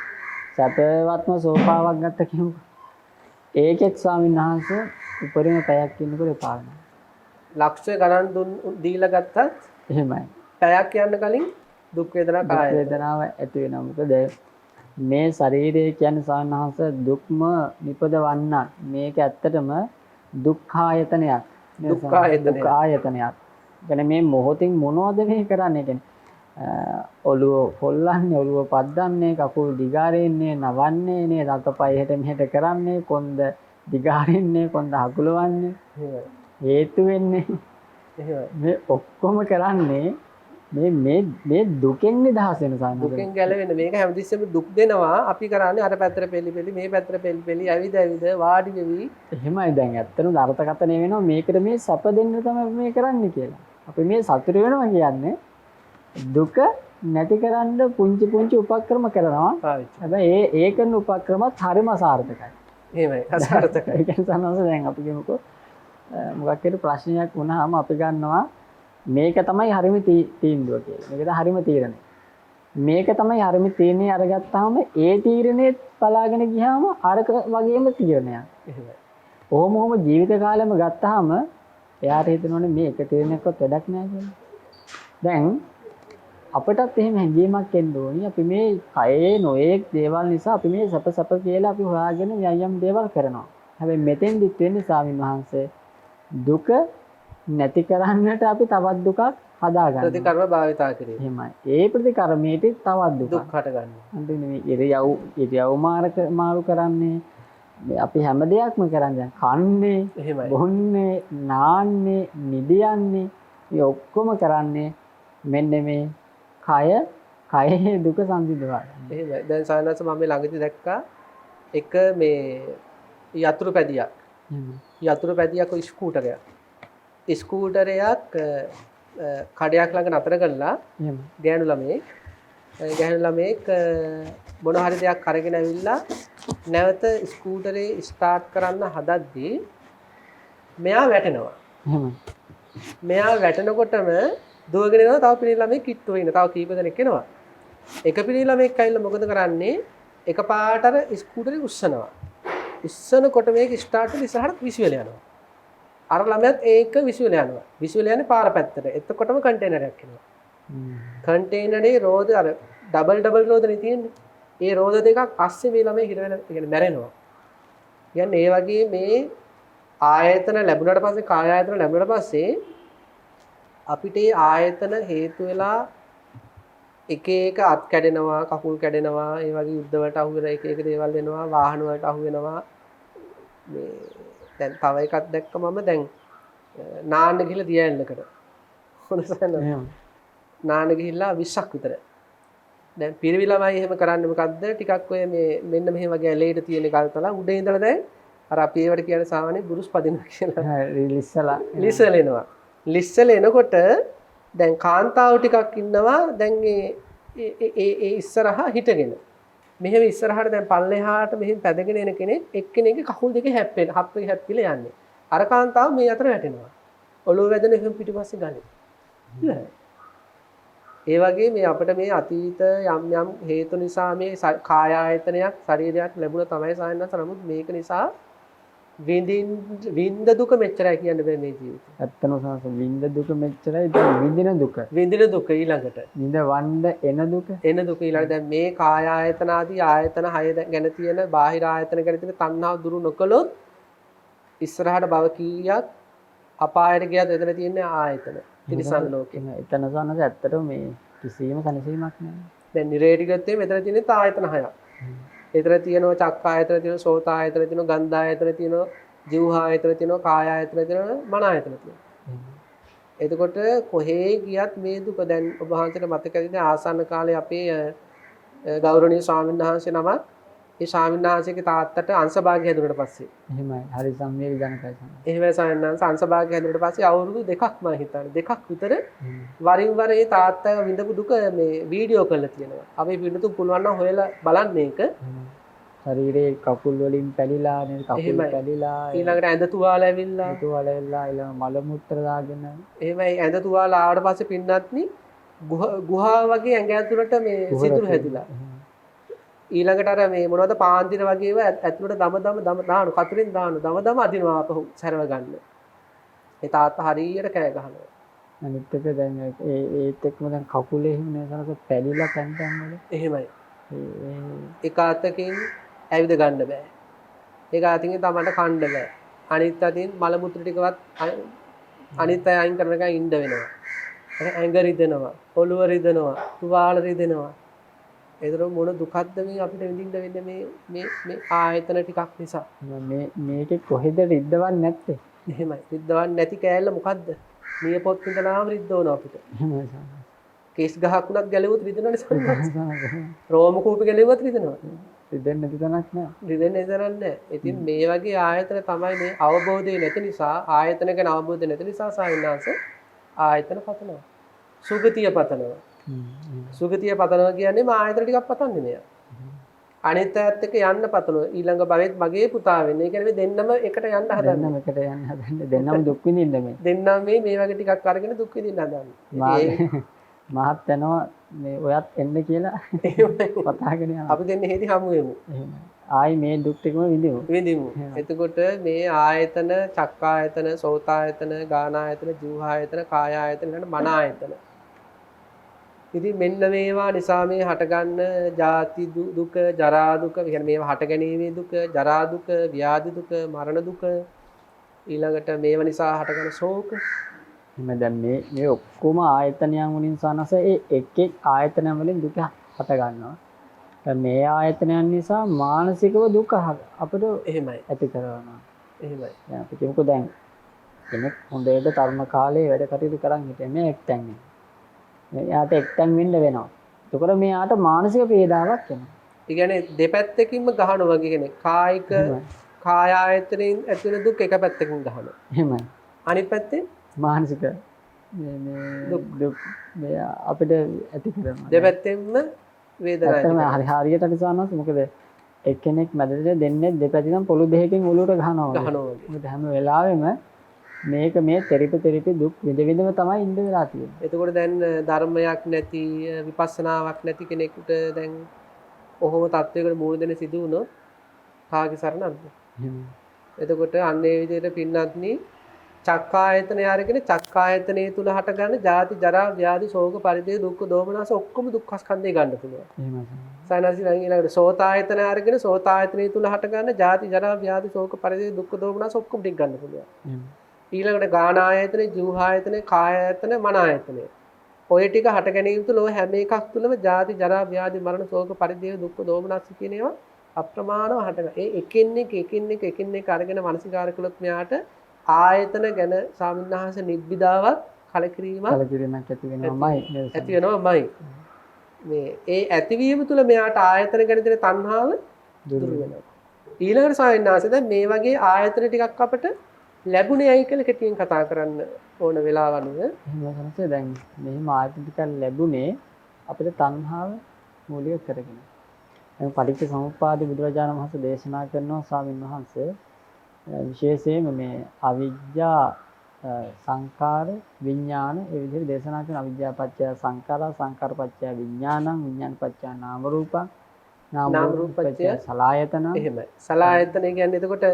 සැපවත්ම සෝපාවක් ගත්ත කියමුකෝ. ඒකෙත් ස්වාමීන් වහන්සේ උපරිම පැයක් ඉන්නකොට එපා වෙනවා. ලක්ෂ ගණන් දීලා ගත්තත් එහෙමයි. පැයක් යන්න කලින් දුක් වේදනා කාය වේදනාව ඇති වෙනවා. මොකද මේ ශරීරය කියන්නේ ස්වාමීන් වහන්සේ දුක්ම නිපදවන්න මේක ඇත්තටම දුක්ඛායතනයක්. දුක්ඛායතනයක්. කියන්නේ මේ මොහොතින් මොනවද මේ කරන්නේ කියන්නේ ඔළුව පොල්ලන්නේ, ඔළුව පද්දන්නේ, කකුල් දිගාරෙන්නේ, නවන්නේ නේ, රතපය එහෙට මෙහෙට කරන්නේ, කොන්ද දිගාරෙන්නේ, කොන්ද හකුලවන්නේ. හේතු වෙන්නේ. මේ ඔක්කොම කරන්නේ මේ දුකෙන් නිදහස් වෙන සාමාන්‍ය. දුකෙන් ගැලවෙන්න මේක හැමතිස්සෙම දුක් දෙනවා. අපි කරන්නේ අර පැත්තට පෙළි මේ පැත්තට පෙළි ඇවිද වාඩි වෙවි. එහෙමයි දැන් ඇත්තටම අර්ථකථනය වෙනවා මේකට මේ සැප දෙන්න තමයි මේ කරන්නේ කියලා. අපි මේ සතුට වෙනවා කියන්නේ දුක නැති කරන්න පුංචි උපක්‍රම කරනවා. හැබැයි ඒ කරන උපක්‍රමත් හරිම සාර්ථකයි. එහෙමයි අසාර්ථකයි. ඒ කියන්නේ සනස දැන් අපි කියමුකෝ මොකක් හරි ප්‍රශ්නයක් වුණාම අපි ගන්නවා මේක තමයි හරිම තීන්දුව කියලා. මේකද හරිම තීරණය. මේක තමයි හරිම තීරණේ අරගත්තාම ඒ තීරණේ බලාගෙන ගියාම අරක වගේම තීරණයක්. එහෙමයි. ඔහොම ජීවිත කාලෙම ගත්තාම එයාට හිතෙනවනේ මේ එක තීරණයක්වත් වැඩක් නෑ කියලා. දැන් අපටත් එහෙම හැඟීමක් එන්න ඕනි. අපි මේ කයේ නොයේක් දේවල් නිසා අපි මේ සැප කියලා අපි හොයාගෙන යම් දේවල් කරනවා. හැබැයි මෙතෙන්දිත් වෙන්නේ ස්වාමීන් වහන්සේ දුක නැති කරන්නට අපි තවත් දුකක් හදාගන්නවා. ප්‍රතිකර්ම භාවිතා කිරීම. එහෙමයි. ඒ ප්‍රතිකර්මයට තවත් දුක් හට ගන්නවා. අන්තිමේ මේ ඉරියව් මාරු කරන්නේ අපි හැම දෙයක්ම කරන්නේ කන්නේ, බොන්නේ, නාන්නේ, නිදියන්නේ මේ ඔක්කොම කරන්නේ මෙන්න මේ කයේ දුක සංසිඳවා. එහෙමයි. දැන් සායනස මම ළඟදී දැක්කා එක මේ යතුරු පැදියක්. යතුරු පැදියක ස්කූටරයක්. ස්කූටරයක් කඩයක් ළඟ නතර කරලා ගෑනු ළමයෙක් මොන හරි දෙයක් අරගෙන ඇවිල්ලා නැවත ස්කූටරේ ස්ටාර්ට් කරන්න හදද්දී මෙයා වැටෙනවා. මෙයා වැටෙනකොටම දුවගෙන යනවා තව පිරිමි ළමෙක් කිට්ටුව ඉන්න. තව කීප දෙනෙක් එනවා. එක පිරිමි ළමෙක් ඇවිල්ලා මොකද කරන්නේ? එකපාරට අර ස්කූටරේ උස්සනවා. උස්සනකොට මේක ස්ටාර්ට් වෙලා ඉස්සරහට විසිවල යනවා. අර ළමයාත් ඒක විසිවල යනවා. විසිවල යන්නේ පාර පැත්තට. එතකොටම කන්ටේනරයක් එනවා. කන්ටේනරේ රෝද අර ඩබල් රෝදනේ තියෙන්නේ. ඒ රෝද දෙකක් අස්සේ මේ ළමයි හිර වෙන කියන්නේ මැරෙනවා. කියන්නේ ඒ වගේ මේ ආයතන ලැබුණාට පස්සේ කාය ආයතන ලැබුණාට පස්සේ අපිට ඒ ආයතන හේතු වෙලා එක එක අත් කැඩෙනවා, කකුල් කැඩෙනවා, ඒ වගේ යුද්ධ වලට අහු වෙලා එක එක දේවල් වෙනවා, වාහන වලට අහු වෙනවා. මේ දැන් තව එකක් දැක්ක මම දැන් නාන්න ගිහලා දියැලකට. හොඳසන. නාන්න ගිහිල්ලා 20ක් විතර. දැන් පිරිවි ළමයි එහෙම කරන්නේ මොකද්ද? ටිකක් ඔය මේ මෙන්න මෙහෙම වගේ ඇලේට තියෙන ගල්තලා උඩ ඉඳලා දැන් අර අපි ඒවට කියන සාමාන්‍ය බුරුස් පදිනවා කියලා. ලිස්සල එනවා. ලිස්සල එනකොට දැන් කාන්තාව ටිකක් ඉන්නවා දැන් ඒ ඉස්සරහා හිටගෙන. මෙහෙම ඉස්සරහට දැන් පල්ලෙහාට මෙහෙම පැදගෙන එන කෙනෙක් එක්කෙනෙක්ගේ කකුල් දෙක හැප්පිලා යන්නේ. අර කාන්තාව මේ අතර වැටෙනවා. ඔළුව වැදෙන එහෙම පිටිපස්සේ ගන්නේ. ඒ වගේ මේ අපිට මේ අතීත යම් හේතු නිසා මේ කාය ආයතනයක් ශරීරයක් ලැබුණ තමයි සායනස. නමුත් මේක නිසා විඳ දුක මෙච්චරයි කියන්න බෑ මේ ජීවිතේ. ඇත්තම සාස විඳ දුක මෙච්චරයි. දැන් විඳින දුක ඊළඟට විඳවන්න එන දුක ඊළඟ දැන් මේ කාය ආයතන ආදී ආයතන 6 ගැන තියෙන බාහිර ආයතන ගැන තියෙන තණ්හාව දුරු නොකළොත් ඉස්සරහට භව කීයක් අපායට ගියත් එතන තියෙන ආයතන තිරිසන් ලෝකේ. එතන සානස ඇත්තටම මේ කිසිම සැනසීමක් නැහැ. දැන් නිරේටි ගත්තේ මෙතන තියෙන ආයතන 6ක්. එතන තියෙනවා චක්ක ආයතන තියෙනවා සෝත ආයතන තියෙනවා ගන්ධ ආයතන තියෙනවා ජීව ආයතන තියෙනවා කාය ආයතන තියෙනවා මන ආයතන තියෙනවා. එතකොට කොහේ ගියත් මේ දුක දැන් ඔබ වහන්සේට මතක ඇතිද ආසන්න කාලේ අපේ ගෞරවනීය ස්වාමීන් වහන්සේ නමක් ඒ ස්වාමීන් වහන්සේගේ තාත්තට අංශභාගය හැදුනට පස්සේ එහෙමයි හරි සංවේදනකයි තමයි. එහෙමයි ස්වාමීන් වහන්සේ අංශභාගය හැදුනට පස්සේ අවුරුදු දෙකක් මම හිතන්නේ දෙකක් විතර වරින් වර ඒ තාත්තා විඳපු දුක මේ වීඩියෝ කරලා තියෙනවා. අපි පිටුතු පුළුවන් නම් හොයලා බලන්න මේක. ශරීරයේ කකුල් වලින් පැලිලා නේද කකුල් පැලිලා ඊළඟට ඇඳ තුවාල ඇවිල්ලා ඊළඟ මල මුත්‍ර දාගෙන එහෙමයි ඇඳ තුවාල ආවට පස්සේ පින්නත්නි ගුහාව වගේ ඇඟ ඇතුළට මේ සිදුරු හැදිලා ඊළඟට අර මේ මොනවද පාන්තිර වගේව ඇතුළට දම දාන කතුරින් දාන දම අදිනවා අපහු සැරව ගන්න. ඒ තාත්තා හරියට කෑ ගහනවා. අනිත් එක දැන් ඒත් එක්කම දැන් කකුලේ එහෙම නේසනක පැලිලා තැන් වල එහෙමයි. එක අතකින් ඇවිද ගන්න බෑ. ඒක අතින් තමන්ට කන්න බෑ. අනිත් අතින් මල මුත්‍ර ටිකවත් අනිත් අය අයින් කරනකන් ඉන්න වෙනවා. ඇඟ රිදෙනවා, ඔළුව රිදෙනවා, තුවාල රිදෙනවා. ඒතර මොන දුකක්ද මේ අපිට විඳින්න වෙන්නේ මේ ආයතන ටිකක් නිසා. මේකේ කොහෙද රිද්දවන්නේ නැත්තේ? එහෙමයි. රිද්දවන්නේ නැති කෑල්ල මොකද්ද? නියපොත් ඉඳලාම රිද්දවනවා අපිට. කේස් ගහක් උනත් ගැලෙවුවොත් රිදෙනවනේ සමහරවිට. රෝම කූපේ ගැලෙවුවත් රිදෙනවා. රිදෙන්නේ නැති තැනක් නෑ. රිදෙන්නේ නැතරක් නෑ. ඉතින් මේ වගේ ආයතන තමයි මේ අවබෝධය නැති නිසා ආයතන ගැන අවබෝධය නැති නිසා සාවිනාස ආයතන පතනවා. සුගතිය පතනවා. සුගතිය පතනවා කියන්නේ මා ආයතන ටිකක් පතන්නේ මෙයා. අනිත් අයත් එක්ක යන්න පතනවා. ඊළඟ භවෙත් මගේ පුතා වෙන්නේ. ඒ කියන්නේ දෙන්නම එකට යන්න හදන්නේ. දෙන්නම දුක් විඳින්න මේ. දෙන්නම මේ වගේ ටිකක් අරගෙන දුක් විඳින්න හදන්නේ. මහත් යනවා මේ ඔයත් එන්න කියලා පතාගෙන යනවා. අපි දෙන්නේ හේදි හමු වෙමු. ආයි මේ දුක් ටිකම විඳිමු. එතකොට මේ ආයතන චක්කායතන, සෝතායතන, ගානායතන, ජීවආයතන, කායායතන ඊළඟ මන ආයතන. ඉතින් මෙන්න මේවා නිසා මේ හටගන්න ජාති දුක, ජරා දුක, කියන්නේ මේවා හටගැනීමේ දුක, ජරා දුක, ව්‍යාධි දුක, මරණ දුක ඊළඟට මේවා නිසා හටගන්න ශෝක. එහෙනම් දැන් මේ ඔක්කොම ආයතනයන් වලින් සනස එක් ආයතනයන් වලින් දුක හට ගන්නවා. දැන් මේ ආයතනයන් නිසා මානසිකව දුක අපිට එහෙමයි ඇති කරනවා. එහෙමයි. දැන් අපි කියමුකෝ දැන් කෙනෙක් හොඳට තරුණ කාලේ වැඩ කටයුතු කරන් හිටියේ මේ එක්තැන් වෙනවා. මෙයාට එක්තැන් වෙන්න වෙනවා. එතකොට මෙයාට මානසික පීඩාවක් එනවා. ඒ කියන්නේ දෙපැත්තකින්ම ගහනවා වගේ කෙනෙක්. කායික කාය ආයතනෙන් ඇති වෙන දුක් එක පැත්තකින් ගහනවා. එහෙමයි. අනිත් පැත්තේ මානසික දුක් මේ අපිට ඇති කරනවා. දෙපැත්තෙන්ම වේදනාවක්. හරි හරියට අනිසානස් මොකද එක්කෙනෙක් මැදට දෙන්නේ දෙපැත්තෙන් පොළු දෙකකින් ඔලුවට ගහනවා. මොකද හැම වෙලාවෙම මේක මේ තෙරිපි දුක් විඳිනව තමයි ඉඳ වෙලා තියෙන්නේ. එතකොට දැන් ධර්මයක් නැති විපස්සනාවක් නැති කෙනෙකුට දැන් ඔහොම තත්වයකට මුහුණ දෙන්න සිදු වුණොත් කාගේ සරණක්ද? එහෙමයි. එතකොට අන්න ඒ විදිහට පින්නත්නි චක්කායතනය අරගෙන චක්කායතනයේ තුල හටගන්න ජාති ජරා ව්‍යාධි ශෝක පරිදේ දුක්ඛ දෝමනස ඔක්කොම දුක්ඛ ස්කන්ධය ගන්න පුළුවන්. එහෙමයි. සයනසි ඊළඟට සෝතායතනය අරගෙන සෝතායතනයේ තුල හටගන්න ජාති ජරා ව්‍යාධි ශෝක පරිදේ දුක්ඛ දෝමනස ඔක්කොම ටික ගන්න පුළුවන්. එහෙමයි. ඊළඟට ගානායතන, ජීවහායතන, කායායතන, මනායතන. ඔය ටික හට ගැනීම තුල ඔය හැම එකක් තුලම ජාති ජරා ව්‍යාධි මරණ ශෝක පරිදේ දුක්ඛ දෝමනස කියන ඒවා අප්‍රමාණව හටගන්න. ඒ එකින් එක අරගෙන මානසිකාර කළොත් මෙයාට ආයතන ගැන සාමින්හස නිබ්බිදාවක් කලකිරීමක් ඇති වෙනවමයි. ඇති වෙනවමයි. මේ ඒ ඇතිවීම තුළ මෙයාට ආයතන ගැන තියෙන තණ්හාව දුරු වෙනවා. ඊළඟට සාමින්හස දැන් මේ වගේ ආයතන ටිකක් අපිට ලැබුණේ ඇයි කියලා කෙටියෙන් කතා කරන්න ඕන වෙලාව අනුව. එහෙනම් දැන් මෙහිම ආයතන ටිකක් ලැබුණේ අපිට තණ්හාව මූලික කරගෙන. දැන් පටිච්ච සමුප්පාද බුදුරජාණන් වහන්සේ දේශනා කරනවා ස්වාමීන් වහන්සේ විශේෂයෙන්ම මේ අවිජ්ජා සංකාර විඥාන ඒ විදිහට දේශනා කරන අවිජ්ජා පත්‍ය සංකාරා සංකාර පත්‍ය විඥානං විඥාන පත්‍ය නාම රූපං නාම රූප පත්‍ය සලආයතන. එහෙමයි. සලආයතන කියන්නේ එතකොට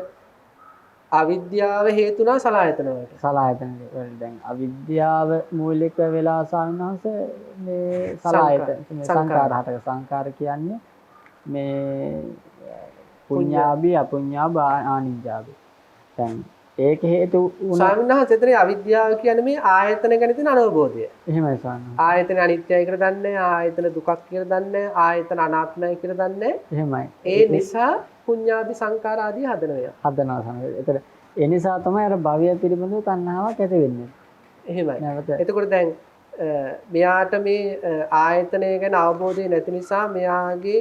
අවිද්‍යාව හේතුණා සලආයතන වලට. සලආයතන වල දැන් අවිද්‍යාව මූලික වෙලා සාමනහස මේ සලආයතන සංකාර හතක සංකාර කියන්නේ මේ පුඤ්ඤාභි අපුඤ්ඤාභ ආනිඤ්ඤාභි. දැන් ඒක හේතු සාමනහස එතන අවිද්‍යාව කියන්නේ මේ ආයතන ගැන තියෙන අනවබෝධය. එහෙමයි සාමනහස. ආයතන අනිත්‍යයි කියලා දන්නේ, ආයතන දුකක් කියලා දන්නේ, ආයතන අනාත්මයි කියලා දන්නේ. එහෙමයි. ඒ නිසා පුඤ්ඤාභි සංකාර ආදී හදනවා. හදනවා සමහර. ඒතර ඒ නිසා තමයි අර භවය පිළිබඳව තණ්හාවක් ඇති වෙන්නේ. එහෙමයි. එතකොට දැන් මෙයාට මේ ආයතනය ගැන අවබෝධය නැති නිසා මෙයාගේ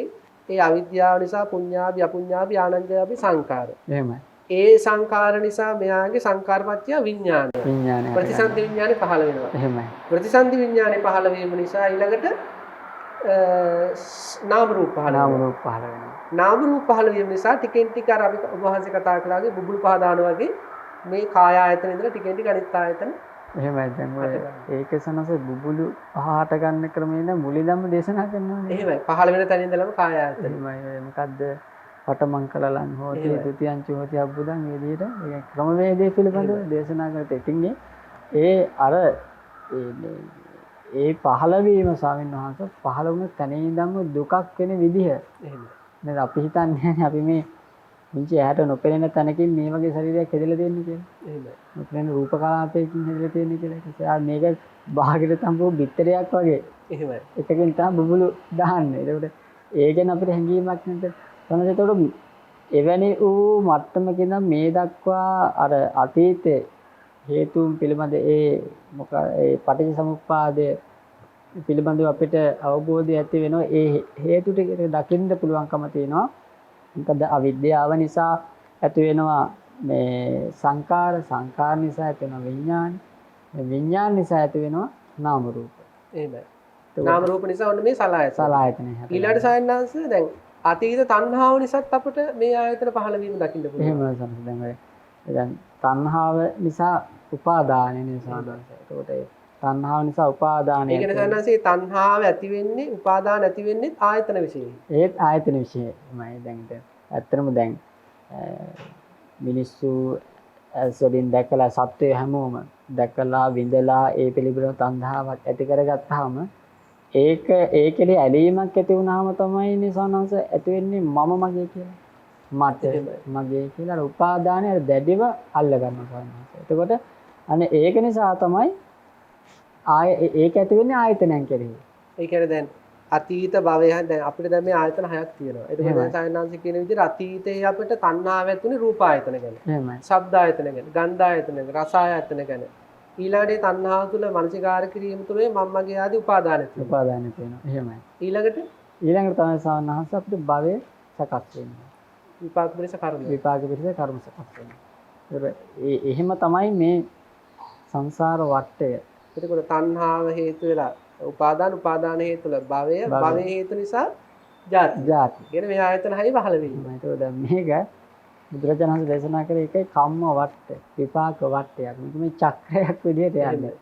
ඒ අවිද්‍යාව නිසා පුඤ්ඤාභි අපුඤ්ඤාභි ආනන්දයාභි සංකාර. එහෙමයි. ඒ සංකාර නිසා මෙයාගේ සංකාරපත්‍ය විඥානය. විඥානය. ප්‍රතිසන්දි විඥානේ පහළ වෙනවා. එහෙමයි. ප්‍රතිසන්දි විඥානේ පහළ වීම නිසා ඊළඟට නාම රූප පහළ වෙනවා. නාම රූප පහළ වීම නිසා ටිකෙන් ටික අර අපි වහන්සේ කතා කළාගේ බුබුල් පහ දානවා වගේ මේ කාය ආයතන ඉඳලා ටිකෙන් ටික අනිත් ආයතන. එහෙමයි. දැන් ඔය ඒක සනස බුබුලු පහට ගන්න ක්‍රමේ නම් මුලින්ම දේශනා කරනවානේ. එහෙමයි. පහළ වෙන තැන ඉඳලම කාය ආයතන. එහෙමයි. මොකද්ද පටමංකලලන් හෝති ද්විතියංච හෝති අබ්බුදන් මේ විදිහට ඒ ක්‍රමවේදයේ පිළිබඳව දේශනා කරත් ඉතින් ඒ අර ඒ පහළ වීම ස්වාමීන් වහන්සේ පහළ වුණ තැන ඉඳන්ම දුකක් වෙන විදිහ. එහෙමයි. නේද අපි හිතන්නේ අපි මේ මුංචි ඇහැට නොපෙනෙන තැනකින් මේ වගේ ශරීරයක් හැදලා තියෙන්නේ කියලා. එහෙමයි. නොපෙනෙන රූප කලාපයකින් හැදලා තියෙන්නේ කියලා. මේක බාහිර තඹු බිත්තරයක් වගේ. එහෙමයි. එකකින් තමයි බුබුලු දාන්නේ. ඒකට ඒ ගැන අපිට හැඟීමක් නැද්ද? තමයි ඒතකොට එවැනි වූ මට්ටමක ඉඳන් මේ දක්වා අර අතීතයේ හේතුන් පිළිබඳ ඒ පටිච්ච සමුප්පාදය පිළිබඳව අපිට අවබෝධය ඇති වෙනවා. ඒ හේතු ටික දකින්න පුළුවන්කම තියෙනවා. මොකද අවිද්‍යාව නිසා ඇති වෙනවා මේ සංකාර නිසා ඇති වෙනවා විඥාන නිසා ඇති වෙනවා නාම රූප. එහෙමයි. නාම රූප නිසා ඔන්න මේ සලආයතන. ඊළඟ සයන්නාංශ දැන් අතීත තණ්හාව නිසාත් අපිට මේ ආයතන පහළ වීම දකින්න පුළුවන්. එහෙමයි සම්පූර්ණ. දැන් තණ්හාව නිසා උපාදානය නිසා. ඒකට තණ්හාව නිසා උපාදානය. ඒ කියන්නේ සන්නසේ තණ්හාව ඇති වෙන්නේ උපාදාන ඇති වෙන්නේ ආයතන විශේෂයි. ඒත් ආයතන විශේෂයි. දැන් ඇත්තටම දැන් මිනිස්සු ඇස්වලින් දැකලා සත්වය හැමෝම දැකලා විඳලා ඒ පිළිබඳව තණ්හාවක් ඇති කරගත්තාම ඒකේ ඇලීමක් ඇති වුණාම තමයි නිසනස ඇති වෙන්නේ මම මගේ කියලා. මට මගේ කියලා උපාදානය දැඩිව අල්ල ගන්නවා. එතකොට අනේ ඒක නිසා තමයි ඒක ඇති වෙන්නේ ආයතනයන් කෙරෙහි. ඒ කියන්නේ දැන් අතීත භවයන් දැන් අපිට දැන් මේ ආයතන හයක් තියෙනවා. එතකොට දැන් සයන්නාංශ කියන විදිහට අතීතයේ අපිට තණ්හාව ඇතුනේ රූප ආයතන ගැන. එහෙමයි. ශබ්ද ආයතන ගැන, ගන්ධ ආයතන ගැන, රස ආයතන ගැන. ඊළඟට තණ්හාව තුළ මනසිකාර කිරීම තුළ මම්මගේ ආදී උපාදාන තියෙනවා. උපාදාන තියෙනවා. එහෙමයි. ඊළඟට තමයි සයන්නාංශ අපිට භවය සකස් වෙන්නේ. විපාක පිළිස කර්ම. විපාක පිළිස කර්ම සකස් වෙනවා. එහෙම තමයි මේ සංසාර වටය. එතකොට තණ්හාව හේතු වෙලා උපාදාන හේතු වල භවය හේතු නිසා ජාති. කියන මේ ආයතන හයි පහළ වෙනවා. ඒතකොට දැන් මේක බුදුරජාණන් වහන්සේ දේශනා කරේ ඒකයි කම්ම වට්ට විපාක වට්ටයක්. මේ චක්‍රයක් විදිහට යන්නේ.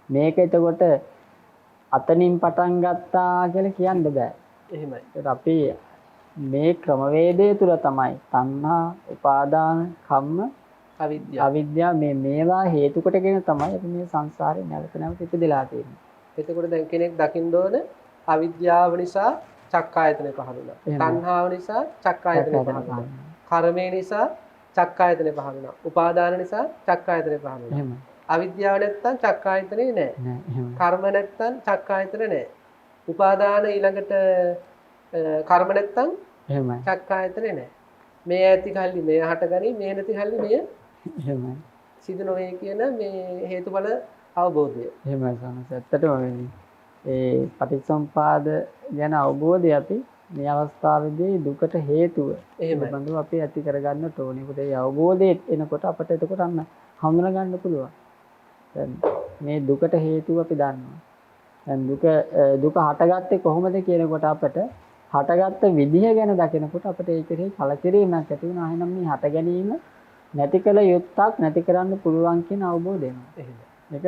මේක එතකොට අතනින් පටන් ගත්තා කියලා කියන්න බෑ. එහෙමයි. ඒත් අපි මේ ක්‍රමවේදය තුළ තමයි තණ්හා, උපාදාන, කම්ම, අවිද්‍යාව මේවා හේතු කොටගෙන තමයි අපි මේ සංසාරේ නැවත නැවත ඉපදලා තියෙන්නේ. එතකොට දැන් කෙනෙක් දකින්න ඕන අවිද්‍යාව නිසා චක්කායතනෙ පහළ වුණා. තණ්හාව නිසා චක්කායතනෙ පහළ වුණා. කර්මය නිසා චක්කායතනෙ පහළ වුණා. උපාදාන නිසා චක්කායතනෙ පහළ වුණා. එහෙමයි. අවිද්‍යාව නැත්තම් චක්කායතනෙ නැහැ. නෑ එහෙමයි. කර්ම නැත්තම් චක්කායතනෙ නැහැ. උපාදාන ඊළඟට කර්ම නැත්තම් එහෙමයි. චක්කායතනෙ නැහැ. මේ ඇති කල්ලි මේ හටගනි මේ නැති කල්ලි මේ එහෙමයි. සිදු නොවේ කියන මේ හේතුඵල අවබෝධය. එහෙමයි සමහර ඇත්තටම ඒ පටිච්චසමුපාද ගැන අවබෝධය අපි මේ අවස්ථාවේදී දුකට හේතුව පිළිබඳව අපි ඇති කරගන්නට ඕනේ. ඒකට ඒ අවබෝධය එනකොට අපිට එතකොට අන්න හඳුනා ගන්න පුළුවන්. දැන් මේ දුකට හේතුව අපි දන්නවා. දැන් දුක හටගත්තේ කොහොමද කියනකොට අපිට හටගත්ත විදිහ ගැන දකිනකොට අපිට ඒකේ කලකිරීමක් ඇති වෙනවා. එහෙනම් මේ හට ගැනීම නැති කළ යුත්තක් නැති කරන්න පුළුවන් කියන අවබෝධය එනවා. ඒක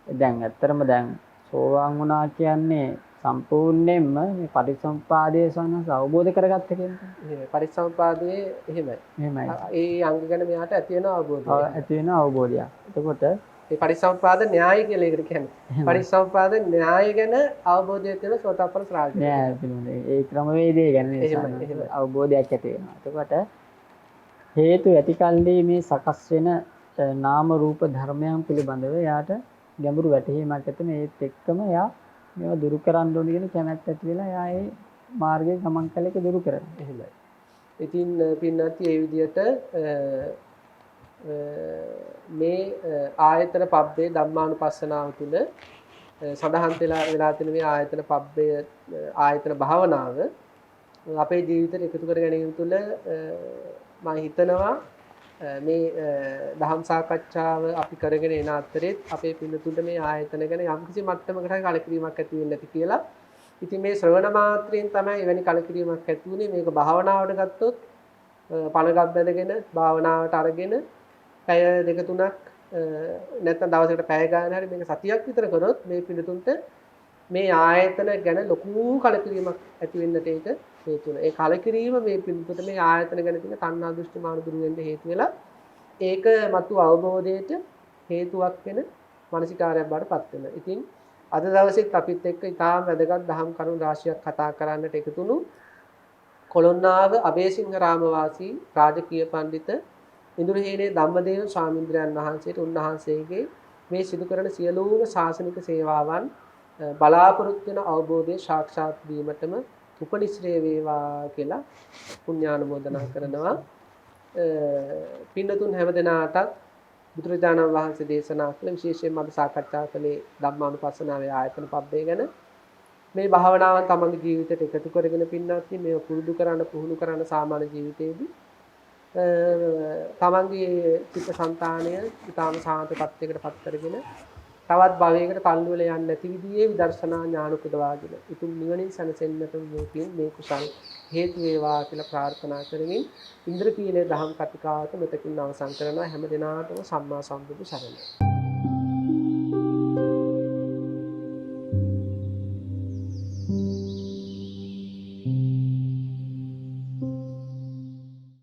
දැන් ඇත්තරම දැන් සෝවාන් වුණා කියන්නේ සම්පූර්ණයෙන්ම මේ පටිච්චසමුපාදයේ සනස අවබෝධ කරගත්ත කියන්නේ. එහෙමයි. පටිච්චසමුපාදයේ එහෙමයි. එහෙමයි. ඒ අංග ගැන මෙයාට ඇති වෙන අවබෝධය. ඇති වෙන අවබෝධයක්. එතකොට මේ පටිච්චසමුපාද න්‍යාය කියලා ඒකට කියන්නේ. පටිච්චසමුපාද න්‍යාය ගැන අවබෝධය තියෙන සෝතාපන්න ශ්‍රාවකයෙක්. නෑ පිළිබඳ ඒ ක්‍රමවේදය ගැන අවබෝධයක් ඇති වෙනවා. එතකොට හේතු ඇතිකල්ලි මේ සකස් වෙන නාම රූප ධර්මයන් පිළිබඳව යාට ගැඹුරු වැටහීමක් ඇති මේ ඒත් එක්කම යා මේවා දුරු කරන්න ඕන කියන කැමැත්ත ඇති වෙලා යා ඒ මාර්ගයේ ගමන් කළ එක දුරු කරනවා. එහෙමයි. ඉතින් පින්නත් මේ විදිහට මේ ආයතන පබ්බේ ධම්මානුපස්සනාව තුළ සඳහන් වෙලා තියෙන මේ ආයතන පබ්බේ ආයතන භාවනාව අපේ ජීවිතයට එකතු කර ගැනීම තුළ මම හිතනවා මේ දහම් සාකච්ඡාව අපි කරගෙන එන අතරෙත් අපේ පින්නතුන්ට මේ ආයතන ගැන යම්කිසි මට්ටමකට කලකිරීමක් ඇති වෙන්නේ නැති කියලා. ඉතින් මේ ශ්‍රවණ මාත්‍රයෙන් තමයි එවැනි කලකිරීමක් ඇති වුනේ. මේක භාවනාවට ගත්තොත් පණගත් බැඳගෙන භාවනාවට අරගෙන පැය දෙක තුනක් නැත්නම් දවසකට පැය ගාන හරි මේක සතියක් විතර කරොත් මේ පිළිතුන්ට මේ ආයතන ගැන ලොකු කලකිරීමක් ඇති වෙන්නට ඒක හේතු වෙනවා. ඒ කලකිරීම මේ පිළිතුරට මේ ආයතන ගැන තියෙන තණ්හා දෘෂ්ටි මාන දුරු වෙන්න හේතු වෙලා ඒක මතු අවබෝධයට හේතුවක් වෙන මානසිකාරයක් බවට පත් වෙනවා. ඉතින් අද දවසෙත් අපිත් එක්ක ඉතාම වැදගත් දහම් කරුණු රාශියක් කතා කරන්නට එකතුණු කොළොන්නාව අබේසිංහ රාමවාසී රාජකීය පඬිත ඉඳුරහේනේ ධම්මදේව ස්වාමීන්ද්‍රයන් වහන්සේට උන්වහන්සේගේ මේ සිදු කරන සියලුම ශාසනික සේවාවන් බලාපොරොත්තු වෙන අවබෝධය සාක්ෂාත් වීමටම උපනිශ්‍රේ වේවා කියලා පුණ්‍යානුමෝදනා කරනවා. පින්නතුන් හැමදෙනාටත් බුදුරජාණන් වහන්සේ දේශනා කළ විශේෂයෙන්ම අද සාකච්ඡා කළේ ධම්මානුපස්සනාවේ ආයතන පබ්බේ ගැන මේ භාවනාව තමන්ගේ ජීවිතයට එකතු කරගෙන පින්නත් මේ පුරුදු කරන්න පුහුණු කරන්න සාමාන්‍ය ජීවිතයේදී තමන්ගේ චිත්තසංතානය ඊටාම සාන්ත තත්යකට පත් කරගෙන තවත් භවයකට තල්ලු වෙලා යන්නේ නැති විදිහේ විදර්ශනා ඥාන උපදවාගෙන උතුම් නිවනින් සැනසෙන්නට මේ කුසල් හේතු වේවා කියලා ප්‍රාර්ථනා කරමින් ඉන්ද්‍රකීලයේ දහම් කතිකාවත මෙතකින් අවසන් කරනවා. හැම දිනාටම සම්මා සම්බුදු සරණයි.